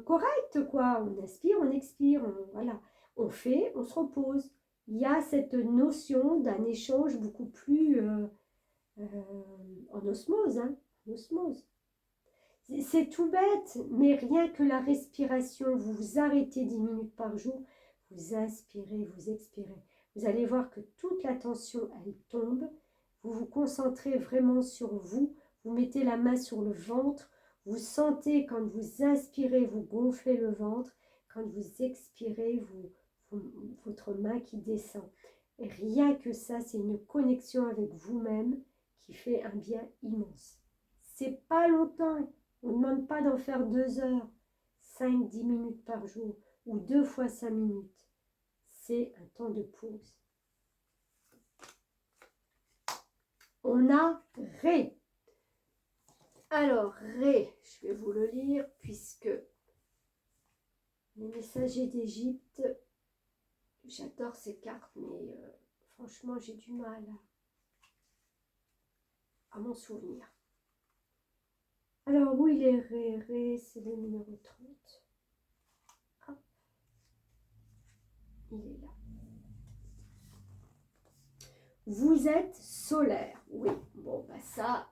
correct, quoi. On inspire, on expire, voilà. On fait, on se repose. Il y a cette notion d'un échange beaucoup plus en osmose, hein, en osmose. C'est tout bête, mais rien que la respiration, vous vous arrêtez 10 minutes par jour, vous inspirez, vous expirez. Vous allez voir que toute la tension, elle tombe. Vous vous concentrez vraiment sur vous. Vous mettez la main sur le ventre. Vous sentez quand vous inspirez, vous gonflez le ventre. Quand vous expirez, votre main qui descend. Et rien que ça, c'est une connexion avec vous-même qui fait un bien immense. C'est pas longtemps. On ne demande pas d'en faire 2 heures, 5-10 minutes par jour ou 2 fois 5 minutes. C'est un temps de pause. On a Ré. Alors, Ré, je vais vous le lire puisque les messagers d'Égypte, j'adore ces cartes, mais franchement, j'ai du mal à m'en souvenir. Alors, où il est Ré? Ré, c'est le numéro 30. Hop. Il est là. Vous êtes solaire. Oui, bon, bah ça,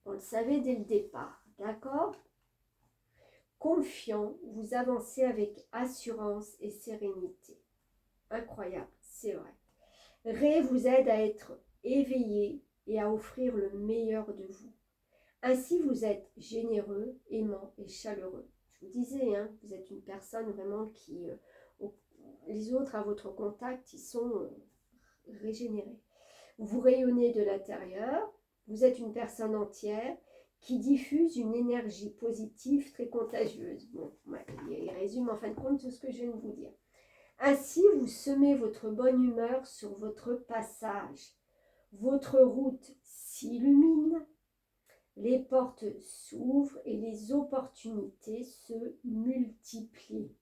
on le savait dès le départ. D'accord? Confiant, vous avancez avec assurance et sérénité. Incroyable, c'est vrai. Ré vous aide à être éveillé et à offrir le meilleur de vous. Ainsi, vous êtes généreux, aimant et chaleureux. Je vous disais, hein, vous êtes une personne vraiment qui... les autres à votre contact, ils sont régénérés. Vous rayonnez de l'intérieur. Vous êtes une personne entière qui diffuse une énergie positive très contagieuse. Bon, ouais, il résume en fin de compte tout ce que je viens de vous dire. Ainsi, vous semez votre bonne humeur sur votre passage. Votre route s'illumine, les portes s'ouvrent et les opportunités se multiplient.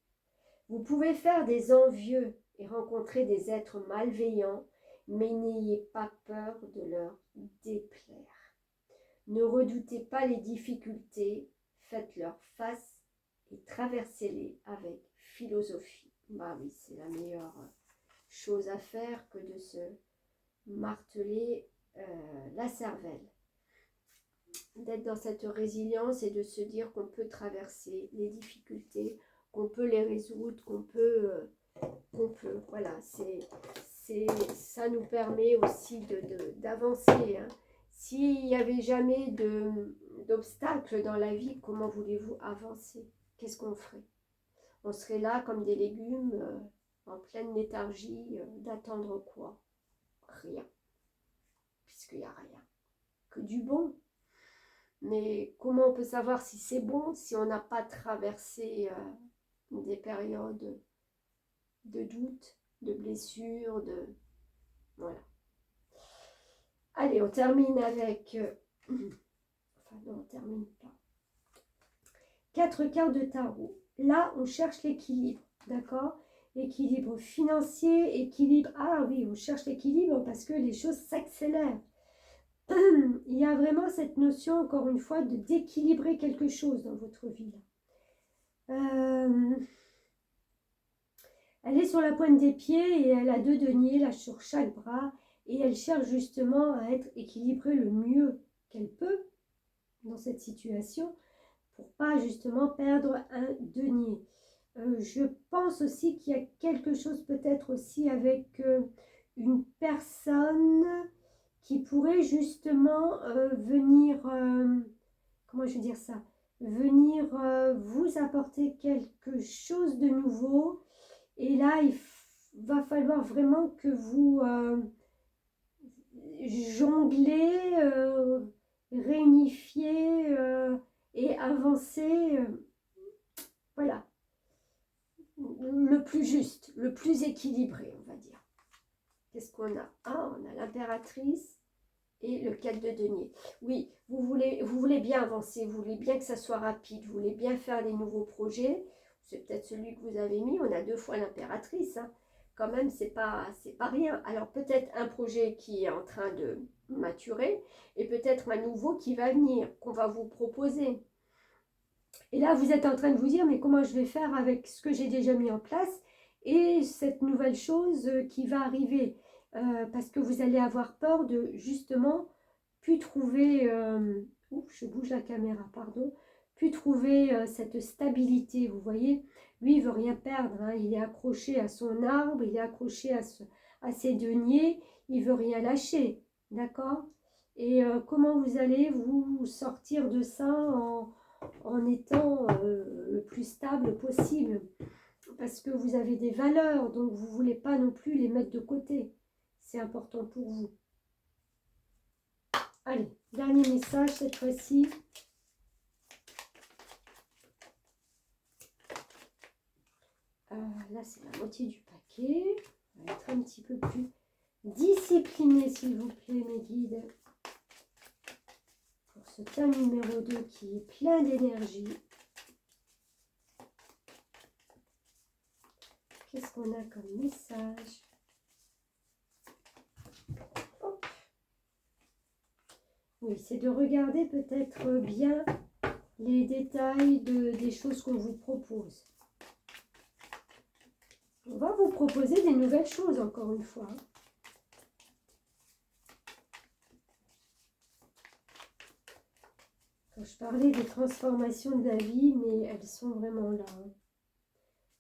Vous pouvez faire des envieux et rencontrer des êtres malveillants, mais n'ayez pas peur de leur déplaire. Ne redoutez pas les difficultés, faites-leur face et traversez-les avec philosophie. Bah oui, c'est la meilleure chose à faire que de se marteler la cervelle. D'être dans cette résilience et de se dire qu'on peut traverser les difficultés, qu'on peut les résoudre, qu'on peut, voilà, ça nous permet aussi d'avancer. Hein. S'il n'y avait jamais d'obstacles dans la vie, comment voulez-vous avancer? Qu'est-ce qu'on ferait? On serait là comme des légumes en pleine léthargie, d'attendre quoi? Rien, puisqu'il n'y a rien, que du bon. Mais comment on peut savoir si c'est bon si on n'a pas traversé des périodes de doute, de blessures, de... Voilà. Allez, on termine avec... Enfin non, on termine pas. 4 cartes de tarot. Là, on cherche l'équilibre, d'accord? Équilibre financier, équilibre... Ah oui, on cherche l'équilibre parce que les choses s'accélèrent. Il y a vraiment cette notion, encore une fois, de d'équilibrer quelque chose dans votre vie. Elle est sur la pointe des pieds et elle a 2 deniers là sur chaque bras. Et elle cherche justement à être équilibrée le mieux qu'elle peut dans cette situation pour pas justement perdre un denier. Je pense aussi qu'il y a quelque chose peut-être aussi avec une personne qui pourrait justement venir, comment je veux dire ça, venir vous apporter quelque chose de nouveau. Et là, il va falloir vraiment que vous jonglez, réunifiez et avancez. Voilà, le plus juste, le plus équilibré, on va dire. Qu'est-ce qu'on a? Ah, on a l'impératrice et le 4 de denier. Oui, vous voulez bien avancer, vous voulez bien que ça soit rapide, vous voulez bien faire des nouveaux projets. C'est peut-être celui que vous avez mis, on a 2 fois l'impératrice. Hein. Quand même, c'est pas rien. Alors peut-être un projet qui est en train de maturer et peut-être un nouveau qui va venir, qu'on va vous proposer. Et là, vous êtes en train de vous dire, mais comment je vais faire avec ce que j'ai déjà mis en place et cette nouvelle chose qui va arriver parce que vous allez avoir peur de, justement, plus trouver... Oups, je bouge la caméra, pardon. Plus trouver cette stabilité, vous voyez. Lui, il veut rien perdre. Hein, il est accroché à son arbre, il est accroché à ses deniers. Il veut rien lâcher, d'accord? Et comment vous allez vous sortir de ça en étant le plus stable possible, parce que vous avez des valeurs, donc vous ne voulez pas non plus les mettre de côté. C'est important pour vous. Allez, dernier message cette fois-ci. Là, c'est la moitié du paquet. On va être un petit peu plus discipliné, s'il vous plaît, mes guides. Pour ce thème numéro 2 qui est plein d'énergie. Qu'est-ce qu'on a comme message? Hop. Oui, c'est de regarder peut-être bien les détails des choses qu'on vous propose. On va vous proposer des nouvelles choses, encore une fois. Quand je parlais des transformations de la vie, mais elles sont vraiment là.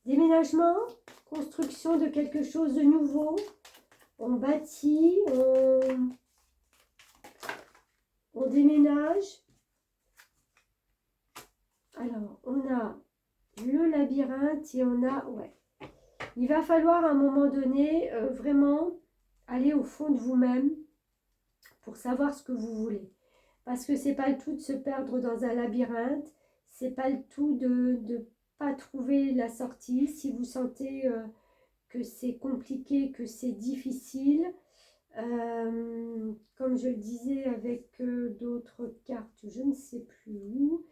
Déménagement, construction de quelque chose de nouveau. On bâtit, on déménage. Alors, on a le labyrinthe et on a... Ouais. Il va falloir à un moment donné vraiment aller au fond de vous-même pour savoir ce que vous voulez. Parce que c'est pas le tout de se perdre dans un labyrinthe, c'est pas le tout de pas trouver la sortie. Si vous sentez que c'est compliqué, que c'est difficile, comme je le disais avec d'autres cartes, je ne sais plus où,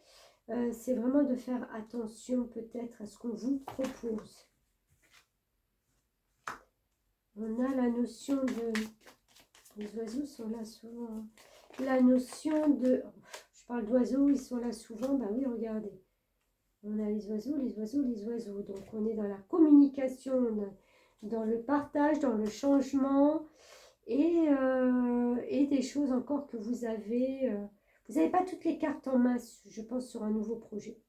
c'est vraiment de faire attention peut-être à ce qu'on vous propose. On a la notion de... Les oiseaux sont là souvent. La notion de... Je parle d'oiseaux, ils sont là souvent. Ben oui, regardez. On a les oiseaux, les oiseaux, les oiseaux. Donc, on est dans la communication, dans le partage, dans le changement. Et des choses encore que vous avez... vous n'avez pas toutes les cartes en main, je pense, sur un nouveau projet.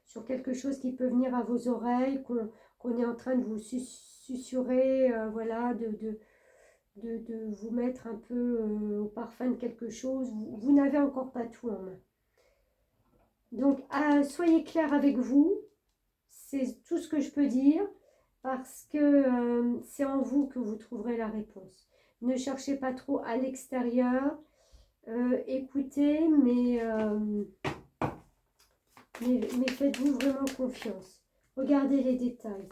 Sur quelque chose qui peut venir à vos oreilles, qu'on est en train de vous susurrer, voilà, de vous mettre un peu au parfum de quelque chose. Vous n'avez encore pas tout en main. Donc, soyez clair avec vous. C'est tout ce que je peux dire parce que c'est en vous que vous trouverez la réponse. Ne cherchez pas trop à l'extérieur. Écoutez, mais faites-vous vraiment confiance. Regardez les détails.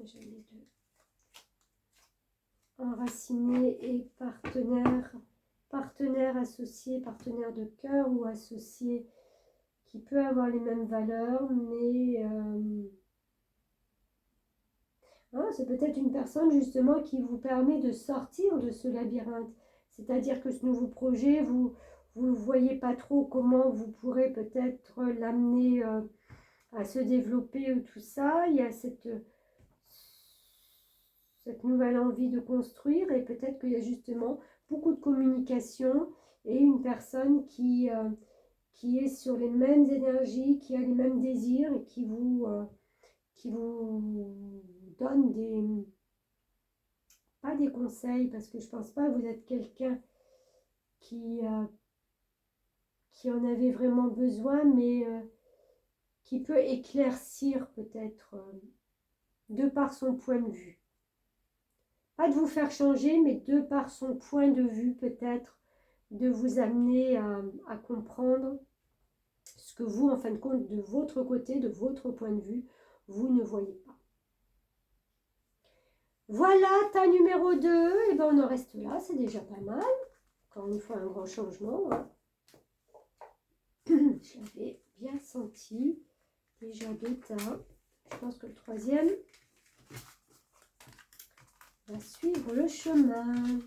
J'ai les deux. Enraciné et partenaire. Partenaire associé, partenaire de cœur ou associé qui peut avoir les mêmes valeurs, mais c'est peut-être une personne justement qui vous permet de sortir de ce labyrinthe. C'est-à-dire que ce nouveau projet, vous ne voyez pas trop comment vous pourrez peut-être l'amener à se développer ou tout ça. Il y a cette nouvelle envie de construire et peut-être qu'il y a justement beaucoup de communication et une personne qui est sur les mêmes énergies, qui a les mêmes désirs et qui vous donne pas des conseils, parce que je pense pas que vous êtes quelqu'un qui en avait vraiment besoin, mais qui peut éclaircir peut-être de par son point de vue. Pas de vous faire changer, mais de par son point de vue peut-être de vous amener à comprendre ce que vous, en fin de compte, de votre côté, de votre point de vue, vous ne voyez pas. Voilà, tas numéro 2, et ben on en reste là, c'est déjà pas mal. Encore une fois, un grand changement. Hein. Je l'avais bien senti. Déjà 2 tas. Je pense que le troisième va suivre le chemin.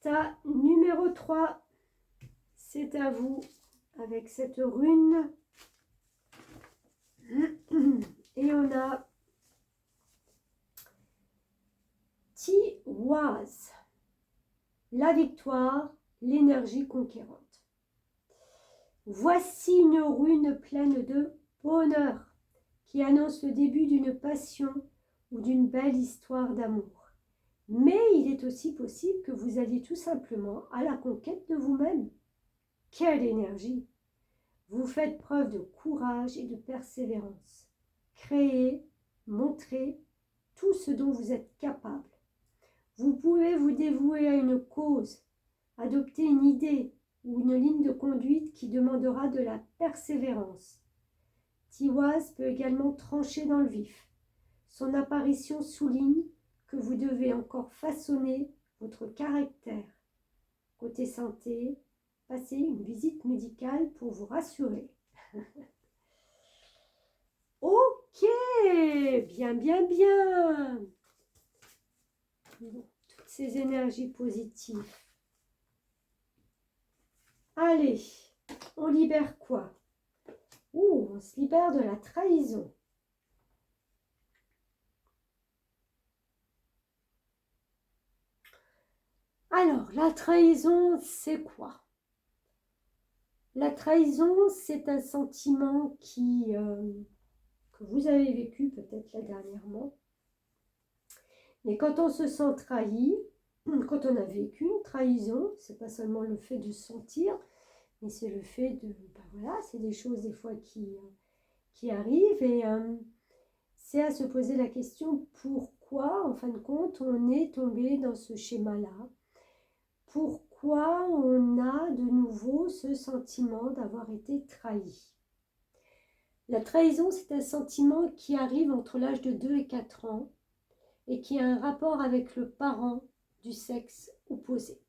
Tas numéro 3. C'est à vous avec cette rune. Et on a Tiwaz, la victoire, l'énergie conquérante. Voici une rune pleine de bonheur qui annonce le début d'une passion ou d'une belle histoire d'amour. Mais il est aussi possible que vous alliez tout simplement à la conquête de vous-même. Quelle énergie! Vous faites preuve de courage et de persévérance. Créez, montrez tout ce dont vous êtes capable. Vous pouvez vous dévouer à une cause, adopter une idée ou une ligne de conduite qui demandera de la persévérance. Tiwaz peut également trancher dans le vif. Son apparition souligne que vous devez encore façonner votre caractère. Côté santé, passez une visite médicale pour vous rassurer. Ok, bien, bien, bien. Bon, toutes ces énergies positives. Allez, on libère quoi? On se libère de la trahison. Alors, la trahison, c'est quoi? La trahison, c'est un sentiment que vous avez vécu peut-être là dernièrement. Mais quand on se sent trahi, quand on a vécu une trahison, c'est pas seulement le fait de sentir, mais c'est le fait de, voilà, c'est des choses des fois qui arrivent et c'est à se poser la question pourquoi, en fin de compte, on est tombé dans ce schéma-là. Pourquoi on a de nouveau ce sentiment d'avoir été trahi. La trahison, c'est un sentiment qui arrive entre l'âge de 2 et 4 ans et qui a un rapport avec le parent du sexe opposé.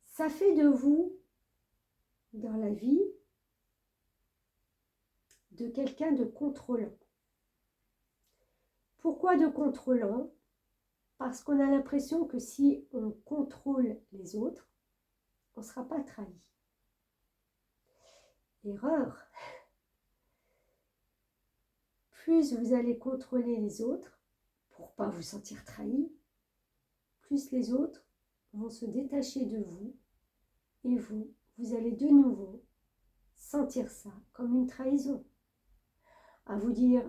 Ça fait de vous, dans la vie, de quelqu'un de contrôlant. Pourquoi de contrôlant? Parce qu'on a l'impression que si on contrôle les autres, on ne sera pas trahi. Erreur. Plus vous allez contrôler les autres pour ne pas vous sentir trahi, plus les autres vont se détacher de vous et vous allez de nouveau sentir ça comme une trahison. À vous dire,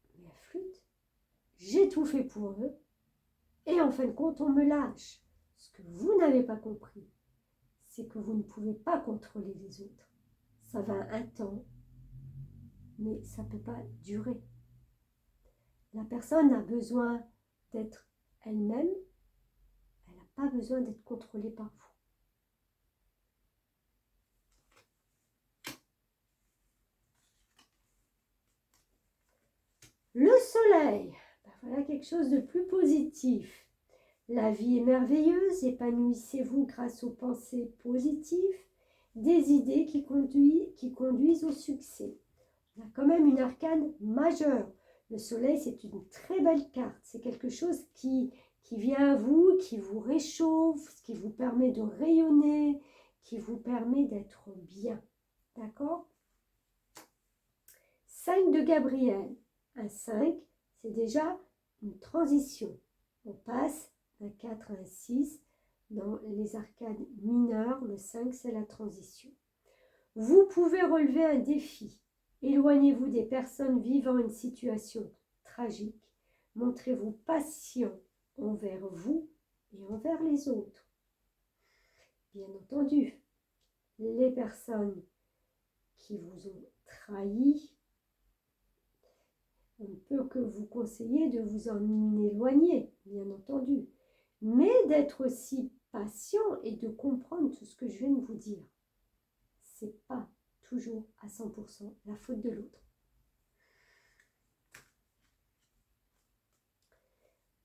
mais la flûte, j'ai tout fait pour eux et en fin de compte on me lâche. Ce que vous n'avez pas compris, c'est que vous ne pouvez pas contrôler les autres. Ça va un temps mais ça ne peut pas durer. La personne a besoin d'être elle-même, elle n'a pas besoin d'être contrôlée par vous. Le soleil, ben voilà quelque chose de plus positif. La vie est merveilleuse, épanouissez-vous grâce aux pensées positives, des idées qui conduisent au succès. On a quand même une arcane majeure. Le soleil, c'est une très belle carte. C'est quelque chose qui vient à vous, qui vous réchauffe, qui vous permet de rayonner, qui vous permet d'être bien. D'accord? 5 de Gabriel. Un 5, c'est déjà une transition. On passe d'un 4 à un 6. Dans les arcades mineures, le 5, c'est la transition. Vous pouvez relever un défi. Éloignez-vous des personnes vivant une situation tragique. Montrez-vous patient envers vous et envers les autres. Bien entendu, les personnes qui vous ont trahi, on ne peut que vous conseiller de vous en éloigner, bien entendu, mais d'être aussi patient et de comprendre tout ce que je viens de vous dire. Ce n'est pas toujours à 100% la faute de l'autre.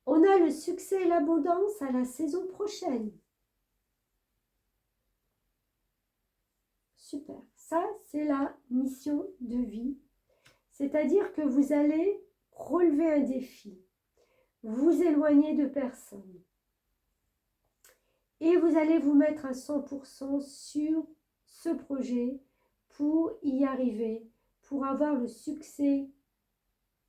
On a le succès et l'abondance à la saison prochaine. Super. Ça, c'est la mission de vie. C'est-à-dire que vous allez relever un défi, vous éloigner de personnes. Et vous allez vous mettre à 100% sur ce projet pour y arriver, pour avoir le succès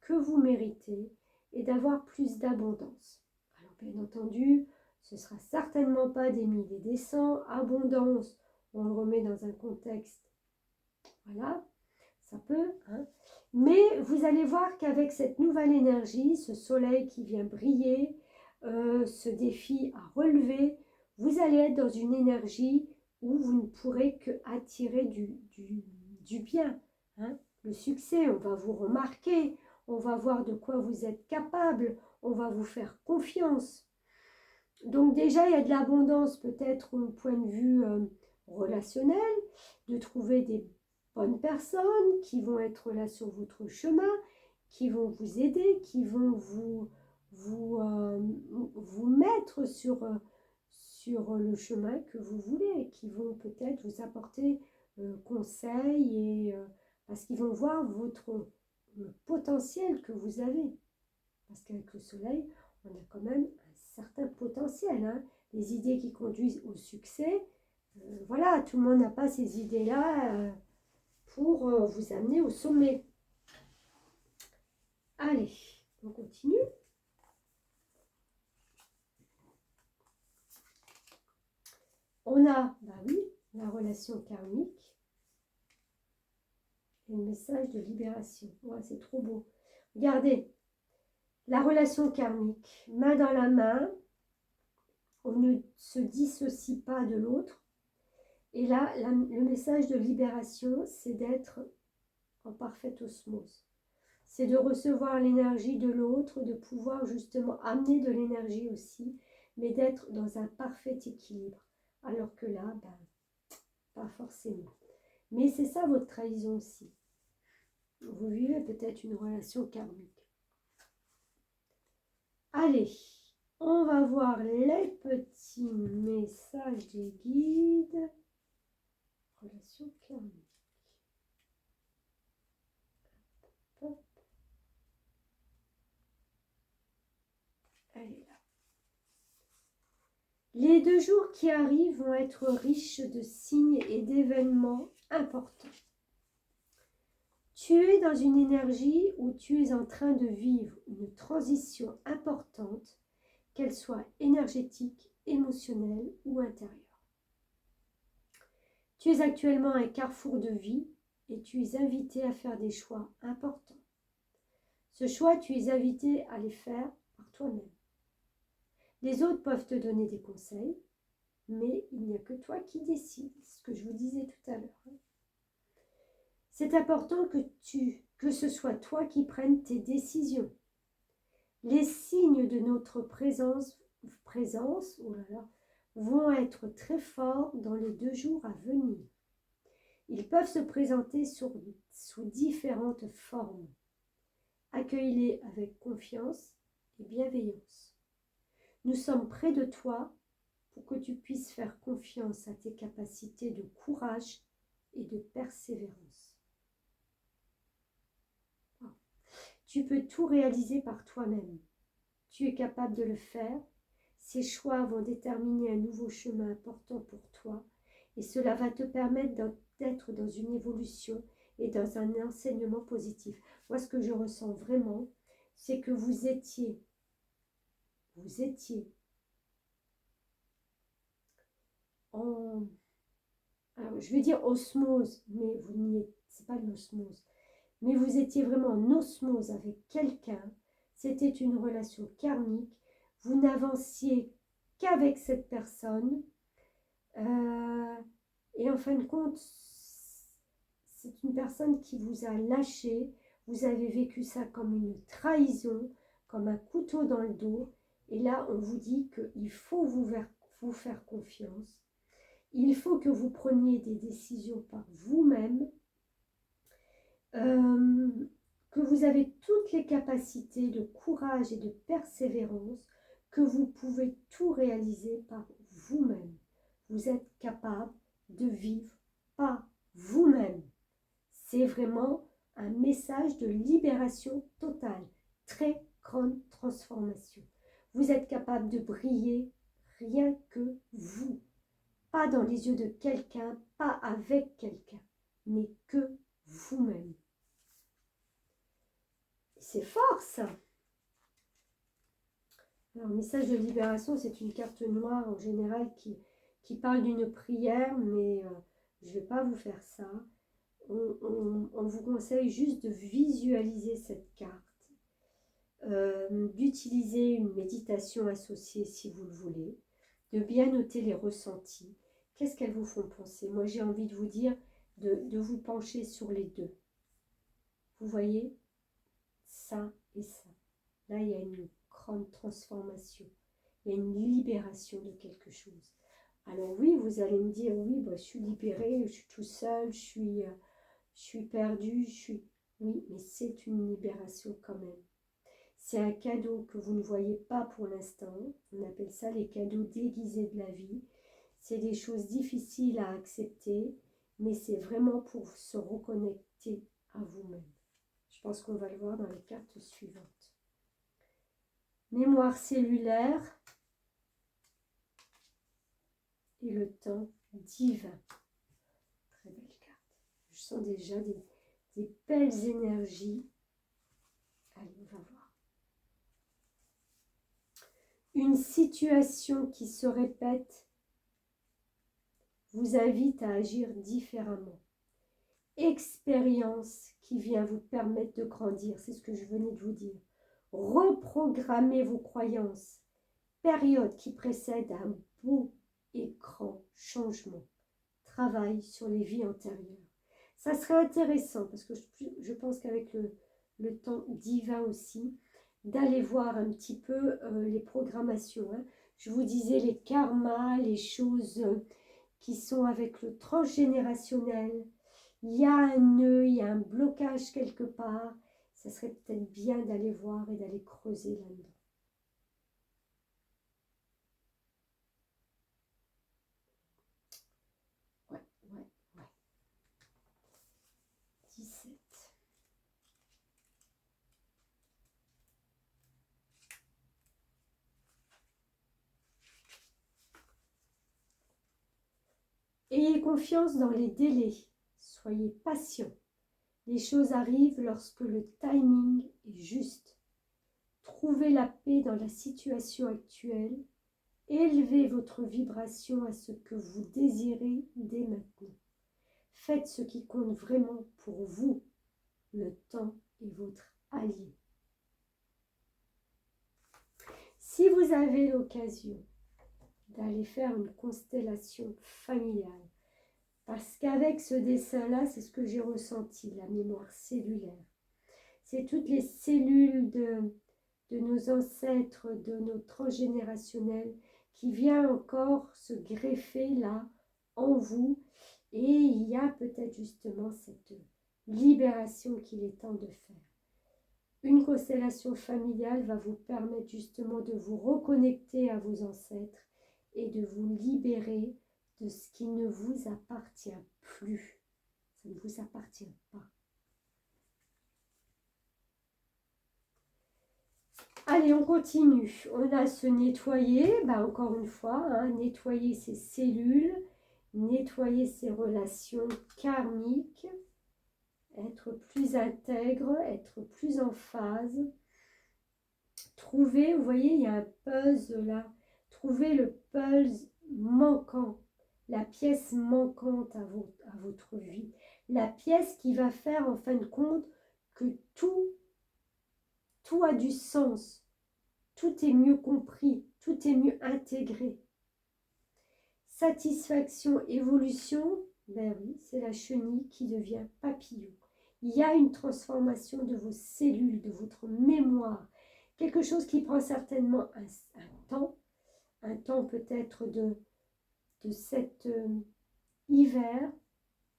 que vous méritez et d'avoir plus d'abondance. Alors bien entendu, ce ne sera certainement pas des 1000 et des 100. Abondance, on le remet dans un contexte, voilà, ça peut, hein. Mais vous allez voir qu'avec cette nouvelle énergie, ce soleil qui vient briller, ce défi à relever, vous allez être dans une énergie où vous ne pourrez que attirer du bien, hein. Le succès, on va vous remarquer, on va voir de quoi vous êtes capable, on va vous faire confiance. Donc déjà, il y a de l'abondance peut-être au point de vue relationnel, de trouver des bonnes personnes qui vont être là sur votre chemin, qui vont vous aider, qui vont vous mettre sur le chemin que vous voulez, qui vont peut-être vous apporter conseils, et, parce qu'ils vont voir le potentiel que vous avez. Parce qu'avec le soleil, on a quand même un certain potentiel, hein. Les idées qui conduisent au succès, voilà, tout le monde n'a pas ces idées-là pour vous amener au sommet. Allez, on continue. On a, bah oui, la relation karmique et le message de libération. Ouais, c'est trop beau. Regardez, la relation karmique, main dans la main, on ne se dissocie pas de l'autre. Et là, le message de libération, c'est d'être en parfaite osmose. C'est de recevoir l'énergie de l'autre, de pouvoir justement amener de l'énergie aussi, mais d'être dans un parfait équilibre. Alors que là, ben, pas forcément. Mais c'est ça votre trahison aussi. Vous vivez peut-être une relation karmique. Allez, on va voir les petits messages des guides. Relation karmique. Hop. Elle est là. Les 2 jours qui arrivent vont être riches de signes et d'événements importants. Tu es dans une énergie où tu es en train de vivre une transition importante, qu'elle soit énergétique, émotionnelle ou intérieure. Tu es actuellement à un carrefour de vie et tu es invité à faire des choix importants. Ce choix, tu es invité à les faire par toi-même. Les autres peuvent te donner des conseils, mais il n'y a que toi qui décides, ce que je vous disais tout à l'heure. C'est important que tu que ce soit toi qui prennes tes décisions. Les signes de notre présence oh là là, vont être très forts dans les 2 jours à venir. Ils peuvent se présenter sous différentes formes. Accueille-les avec confiance et bienveillance. Nous sommes près de toi pour que tu puisses faire confiance à tes capacités de courage et de persévérance. Tu peux tout réaliser par toi-même. Tu es capable de le faire. Ces choix vont déterminer un nouveau chemin important pour toi et cela va te permettre d'être dans une évolution et dans un enseignement positif. Moi, ce que je ressens vraiment, c'est que vous étiez en, alors je vais dire osmose, mais vous n'y êtes, c'est pas une osmose, mais vous étiez vraiment en osmose avec quelqu'un, c'était une relation karmique, vous n'avanciez qu'avec cette personne, et en fin de compte, c'est une personne qui vous a lâché, vous avez vécu ça comme une trahison, comme un couteau dans le dos, et là on vous dit qu'il faut vous faire confiance, il faut que vous preniez des décisions par vous-même, que vous avez toutes les capacités de courage et de persévérance, que vous pouvez tout réaliser par vous-même. Vous êtes capable de vivre par vous-même. C'est vraiment un message de libération totale, très grande transformation. Vous êtes capable de briller rien que vous, pas dans les yeux de quelqu'un, pas avec quelqu'un, mais que vous-même. C'est fort ça. Alors, message de libération, c'est une carte noire en général qui parle d'une prière, mais je ne vais pas vous faire ça. On vous conseille juste de visualiser cette carte, d'utiliser une méditation associée si vous le voulez, de bien noter les ressentis. Qu'est-ce qu'elles vous font penser? Moi, j'ai envie de vous dire de vous pencher sur les deux. Vous voyez? Ça et ça. Là, il y a une grande transformation. Il y a une libération de quelque chose. Alors oui, vous allez me dire, oui, bah, je suis libérée, je suis tout seul, je suis perdue, Oui, mais c'est une libération quand même. C'est un cadeau que vous ne voyez pas pour l'instant. On appelle ça les cadeaux déguisés de la vie. C'est des choses difficiles à accepter, mais c'est vraiment pour se reconnecter à vous-même. Je pense qu'on va le voir dans les cartes suivantes. Mémoire cellulaire et le temps divin. Très belle carte. Je sens déjà des belles énergies. Allez, on va voir. Une situation qui se répète vous invite à agir différemment. Expérience qui vient vous permettre de grandir, c'est ce que je venais de vous dire. Reprogrammez vos croyances. Période qui précède un beau et grand changement. Travail sur les vies antérieures. Ça serait intéressant, parce que je pense qu'avec le temps divin aussi, d'aller voir un petit peu les programmations. Hein. Je vous disais les karmas, les choses qui sont avec le transgénérationnel. Il y a un nœud, il y a un blocage quelque part. Ça serait peut-être bien d'aller voir et d'aller creuser là-dedans. Ouais. 17. Ayez confiance dans les délais. Soyez patient. Les choses arrivent lorsque le timing est juste. Trouvez la paix dans la situation actuelle. Élevez votre vibration à ce que vous désirez dès maintenant. Faites ce qui compte vraiment pour vous. Le temps est votre allié. Si vous avez l'occasion d'aller faire une constellation familiale, parce qu'avec ce dessin-là, c'est ce que j'ai ressenti, la mémoire cellulaire. c'est toutes les cellules de nos ancêtres, de nos transgénérationnels, qui vient encore se greffer là, en vous. Et il y a peut-être justement cette libération qu'il est temps de faire. Une constellation familiale va vous permettre justement de vous reconnecter à vos ancêtres et de vous libérer de ce qui ne vous appartient plus. Ça ne vous appartient pas. Allez, on continue. On a se nettoyer, encore une fois, hein, nettoyer ses cellules, nettoyer ses relations karmiques, être plus intègre, être plus en phase. Trouver, vous voyez, il y a un puzzle là. Trouver le puzzle manquant, la pièce manquante à votre vie. La pièce qui va faire en fin de compte que tout a du sens. Tout est mieux compris, tout est mieux intégré. Satisfaction, évolution, ben oui, c'est la chenille qui devient papillon. Il y a une transformation de vos cellules, de votre mémoire. Quelque chose qui prend certainement un temps peut-être de cet hiver,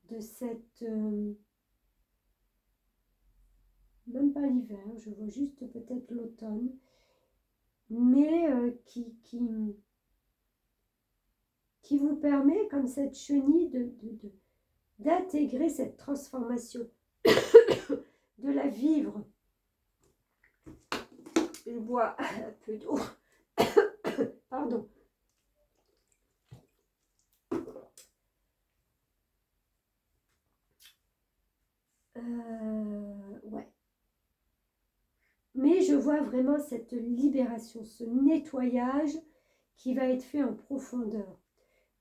de cette... même pas l'hiver, je vois juste peut-être l'automne, mais qui vous permet, comme cette chenille, d'intégrer cette transformation, de la vivre. Je bois un peu d'eau. Pardon. Ouais. Mais je vois vraiment cette libération, ce nettoyage qui va être fait en profondeur.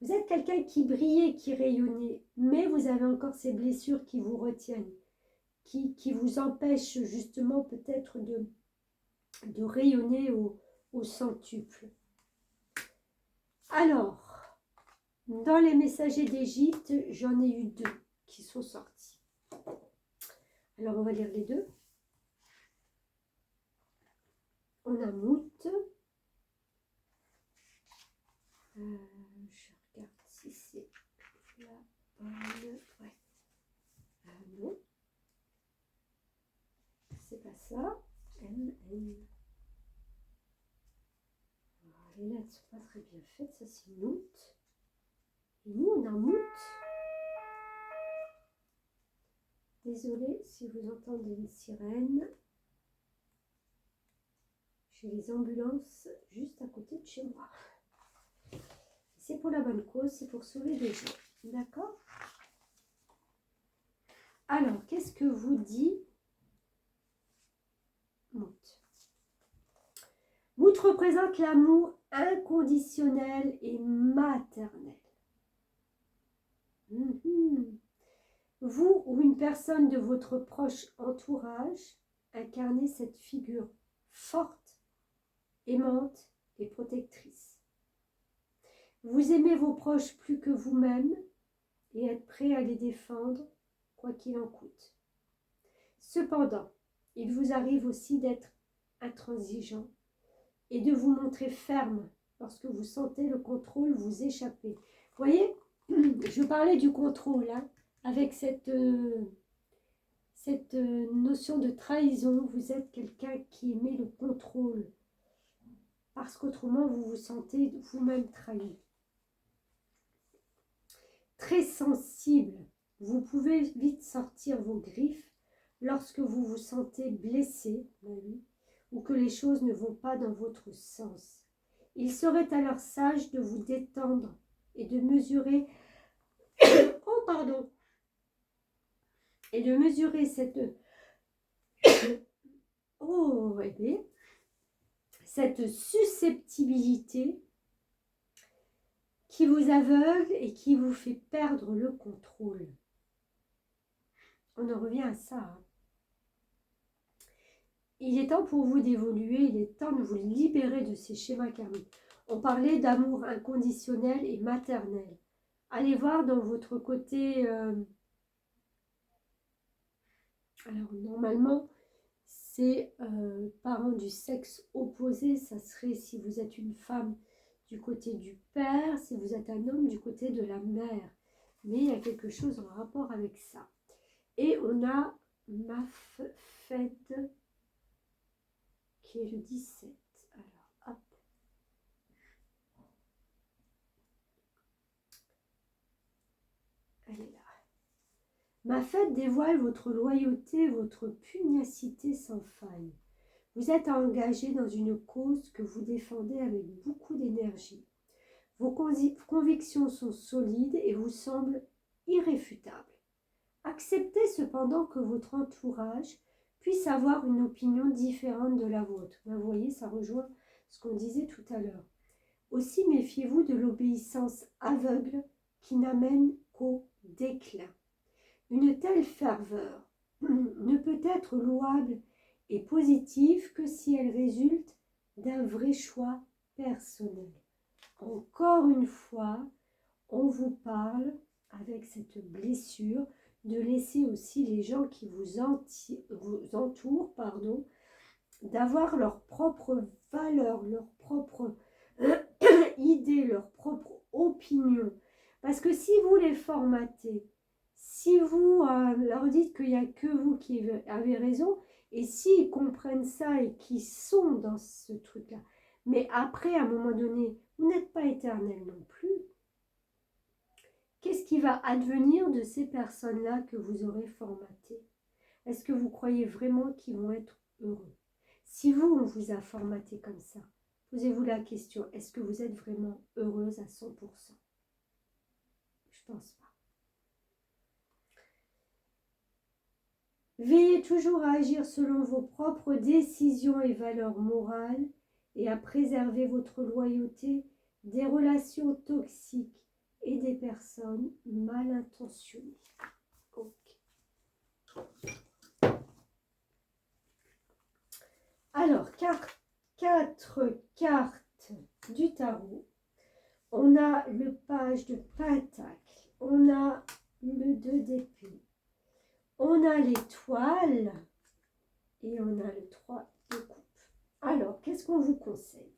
Vous êtes quelqu'un qui brillait, qui rayonnait, mais vous avez encore ces blessures qui vous retiennent, qui vous empêchent justement peut-être de rayonner au centuple. Alors, dans les messagers d'Égypte, j'en ai eu 2 qui sont sortis. Alors, on va lire les 2. On a Mout. Je regarde si c'est la bonne. Ouais. Non. C'est pas ça. Les lettres ne sont pas très bien faites. Ça, c'est Mout. Et nous, on a Mout. Désolée si vous entendez une sirène. J'ai les ambulances juste à côté de chez moi. C'est pour la bonne cause, c'est pour sauver des gens. D'accord? Alors, qu'est-ce que vous dit Mout? Mout représente l'amour inconditionnel et maternel. Vous ou une personne de votre proche entourage incarnez cette figure forte, aimante et protectrice. Vous aimez vos proches plus que vous-même et êtes prêt à les défendre, quoi qu'il en coûte. Cependant, il vous arrive aussi d'être intransigeant et de vous montrer ferme lorsque vous sentez le contrôle vous échapper. Vous voyez, je parlais du contrôle, hein, avec cette notion de trahison. Vous êtes quelqu'un qui aimait le contrôle, parce qu'autrement vous vous sentez vous-même trahi. Très sensible, vous pouvez vite sortir vos griffes lorsque vous vous sentez blessé, ou que les choses ne vont pas dans votre sens. Il serait alors sage de vous détendre et de mesurer oh pardon et de mesurer cette oh eh bien, cette susceptibilité qui vous aveugle et qui vous fait perdre le contrôle. On en revient à ça. Hein. Il est temps pour vous d'évoluer, il est temps de vous libérer de ces schémas karmiques. On parlait d'amour inconditionnel et maternel. Allez voir dans votre côté... Alors, normalement, c'est parents du sexe opposé, ça serait si vous êtes une femme du côté du père, si vous êtes un homme du côté de la mère. Mais il y a quelque chose en rapport avec ça. Et on a Mafed qui est le 17. Alors, hop. Elle est là. Mafed dévoile votre loyauté, votre pugnacité sans faille. Vous êtes engagé dans une cause que vous défendez avec beaucoup d'énergie. Vos convictions sont solides et vous semblent irréfutables. Acceptez cependant que votre entourage puisse avoir une opinion différente de la vôtre. Vous voyez, ça rejoint ce qu'on disait tout à l'heure. Aussi, méfiez-vous de l'obéissance aveugle qui n'amène qu'au déclin. Une telle ferveur ne peut être louable et positive que si elle résulte d'un vrai choix personnel. Encore une fois, on vous parle avec cette blessure de laisser aussi les gens qui vous entourent, d'avoir leurs propres valeurs, leurs propres idées, leurs propres opinions. Parce que si vous les formatez, si vous leur dites qu'il n'y a que vous qui avez raison, et s'ils comprennent ça et qu'ils sont dans ce truc-là, mais après, à un moment donné, vous n'êtes pas éternel non plus. Qu'est-ce qui va advenir de ces personnes-là que vous aurez formatées? Est-ce que vous croyez vraiment qu'ils vont être heureux? Si vous, on vous a formaté comme ça, posez-vous la question, est-ce que vous êtes vraiment heureuse à 100%? Je pense pas. Veillez toujours à agir selon vos propres décisions et valeurs morales et à préserver votre loyauté des relations toxiques et des personnes mal intentionnées. Okay. Alors, 4 cartes du tarot. On a le page de Pentacle, on a le 2 d'épée, on a l'étoile et on a le 3 de coupe. Alors, qu'est-ce qu'on vous conseille?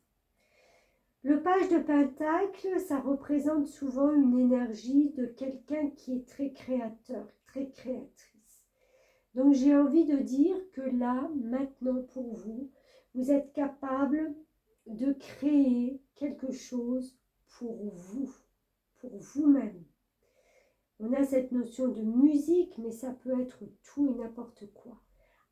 Le page de Pentacle, ça représente souvent une énergie de quelqu'un qui est très créateur, très créatrice. Donc, j'ai envie de dire que là, maintenant, pour vous, vous êtes capable de créer quelque chose pour vous-même. On a cette notion de musique, mais ça peut être tout et n'importe quoi.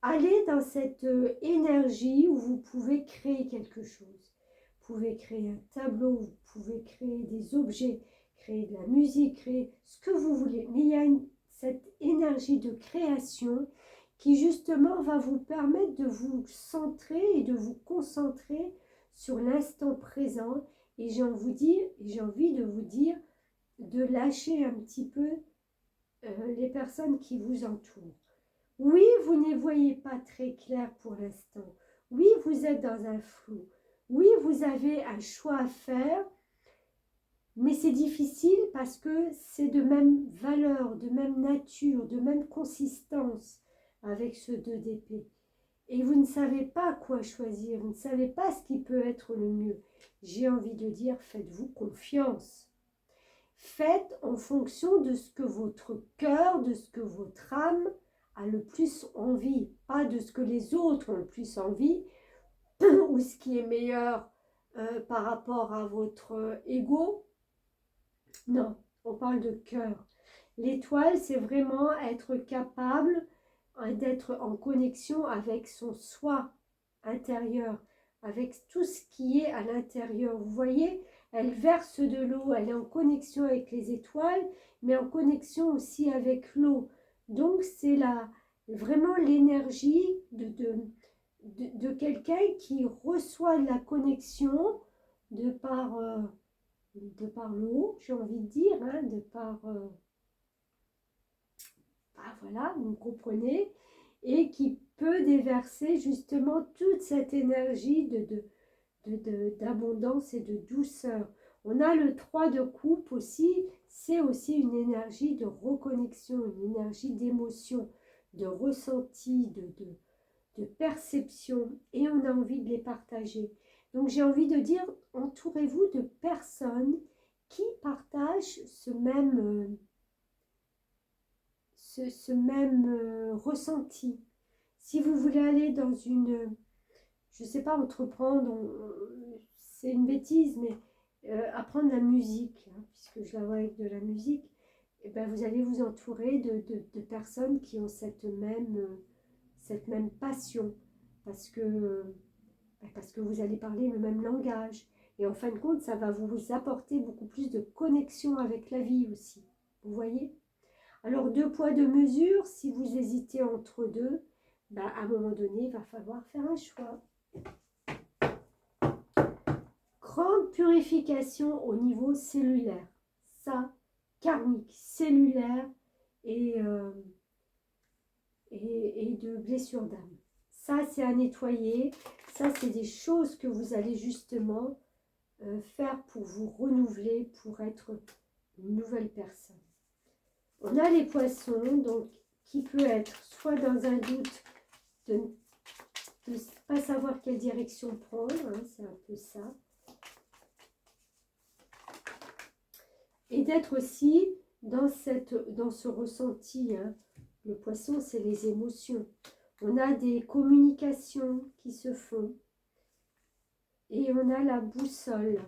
Allez dans cette énergie où vous pouvez créer quelque chose. Vous pouvez créer un tableau, vous pouvez créer des objets, créer de la musique, créer ce que vous voulez. Mais il y a cette énergie de création qui justement va vous permettre de vous centrer et de vous concentrer sur l'instant présent. Et j'ai envie de vous dire de lâcher un petit peu les personnes qui vous entourent. Oui, vous ne voyez pas très clair pour l'instant. Oui, vous êtes dans un flou. Oui, vous avez un choix à faire, mais c'est difficile parce que c'est de même valeur, de même nature, de même consistance avec ce 2 d'épée. Et vous ne savez pas quoi choisir, vous ne savez pas ce qui peut être le mieux. J'ai envie de dire, faites-vous confiance. Faites en fonction de ce que votre cœur, de ce que votre âme a le plus envie, pas de ce que les autres ont le plus envie, ou ce qui est meilleur par rapport à votre ego. Non, on parle de cœur. L'étoile, c'est vraiment être capable d'être en connexion avec son soi intérieur, avec tout ce qui est à l'intérieur. Vous voyez, elle verse de l'eau, elle est en connexion avec les étoiles, mais en connexion aussi avec l'eau. Donc, c'est vraiment l'énergie de quelqu'un qui reçoit de la connexion de par l'eau, j'ai envie de dire, hein, voilà, vous comprenez, et qui peut déverser justement toute cette énergie d'abondance et de douceur. On a le 3 de coupe aussi, c'est aussi une énergie de reconnexion, une énergie d'émotion, de ressenti, de perceptions et on a envie de les partager. Donc j'ai envie de dire, entourez-vous de personnes qui partagent ce même ressenti. Si vous voulez aller dans une, je ne sais pas, entreprendre, c'est une bêtise, mais apprendre la musique, hein, puisque je la vois avec de la musique, et ben vous allez vous entourer de personnes qui ont cette même passion, parce que vous allez parler le même langage. Et en fin de compte, ça va vous apporter beaucoup plus de connexion avec la vie aussi. Vous voyez? Alors, 2 poids, 2 mesures, si vous hésitez entre deux, ben, à un moment donné, il va falloir faire un choix. Grande purification au niveau cellulaire. Ça, karmique, cellulaire et de blessures d'âme. Ça, c'est à nettoyer. Ça, c'est des choses que vous allez justement faire pour vous renouveler, pour être une nouvelle personne. On a les poissons, donc qui peut être soit dans un doute de ne pas savoir quelle direction prendre, hein, c'est un peu ça. Et d'être aussi dans ce ressenti. Hein. Le poisson, c'est les émotions. On a des communications qui se font. Et on a la boussole.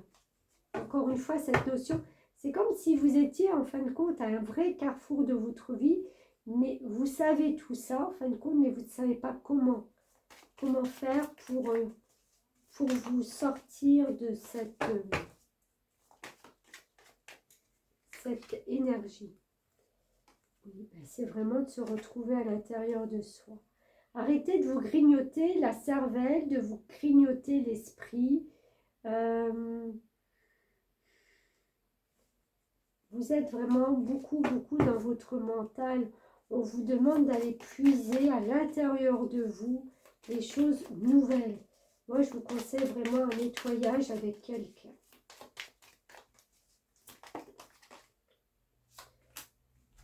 Encore une fois, cette notion, c'est comme si vous étiez en fin de compte à un vrai carrefour de votre vie, mais vous savez tout ça en fin de compte, mais vous ne savez pas comment faire pour vous sortir de cette énergie. Oui, ben c'est vraiment de se retrouver à l'intérieur de soi. Arrêtez de vous grignoter la cervelle, de vous grignoter l'esprit. Vous êtes vraiment beaucoup dans votre mental. On vous demande d'aller puiser à l'intérieur de vous des choses nouvelles. Moi, je vous conseille vraiment un nettoyage avec quelqu'un.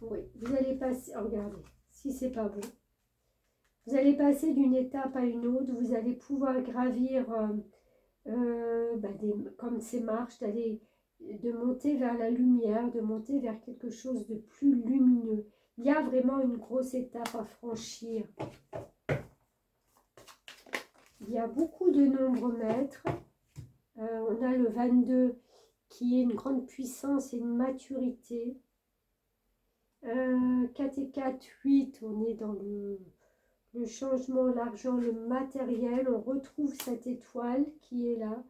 Oui, vous allez passer, regardez, si c'est pas beau. Vous allez passer d'une étape à une autre, vous allez pouvoir gravir comme ces marches, de monter vers la lumière, de monter vers quelque chose de plus lumineux. Il y a vraiment une grosse étape à franchir. Il y a beaucoup de nombres maîtres. On a le 22 qui est une grande puissance et une maturité. 4 et 4, 8, on est dans le changement, l'argent, le matériel. On retrouve cette étoile qui est là.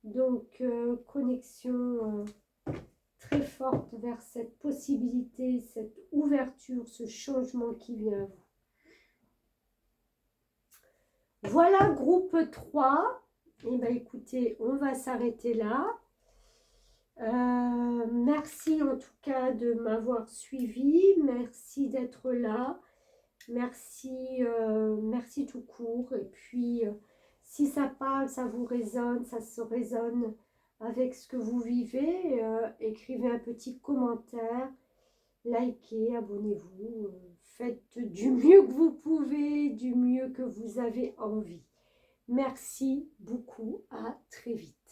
Donc, connexion très forte vers cette possibilité, cette ouverture, ce changement qui vient à vous. Voilà, groupe 3. Eh bien, écoutez, on va s'arrêter là. Merci en tout cas de m'avoir suivi. Merci d'être là. Merci, merci tout court. Et puis, si ça parle, ça vous résonne, ça se résonne avec ce que vous vivez, écrivez un petit commentaire, likez, abonnez-vous, faites du mieux que vous pouvez, du mieux que vous avez envie. Merci beaucoup, à très vite.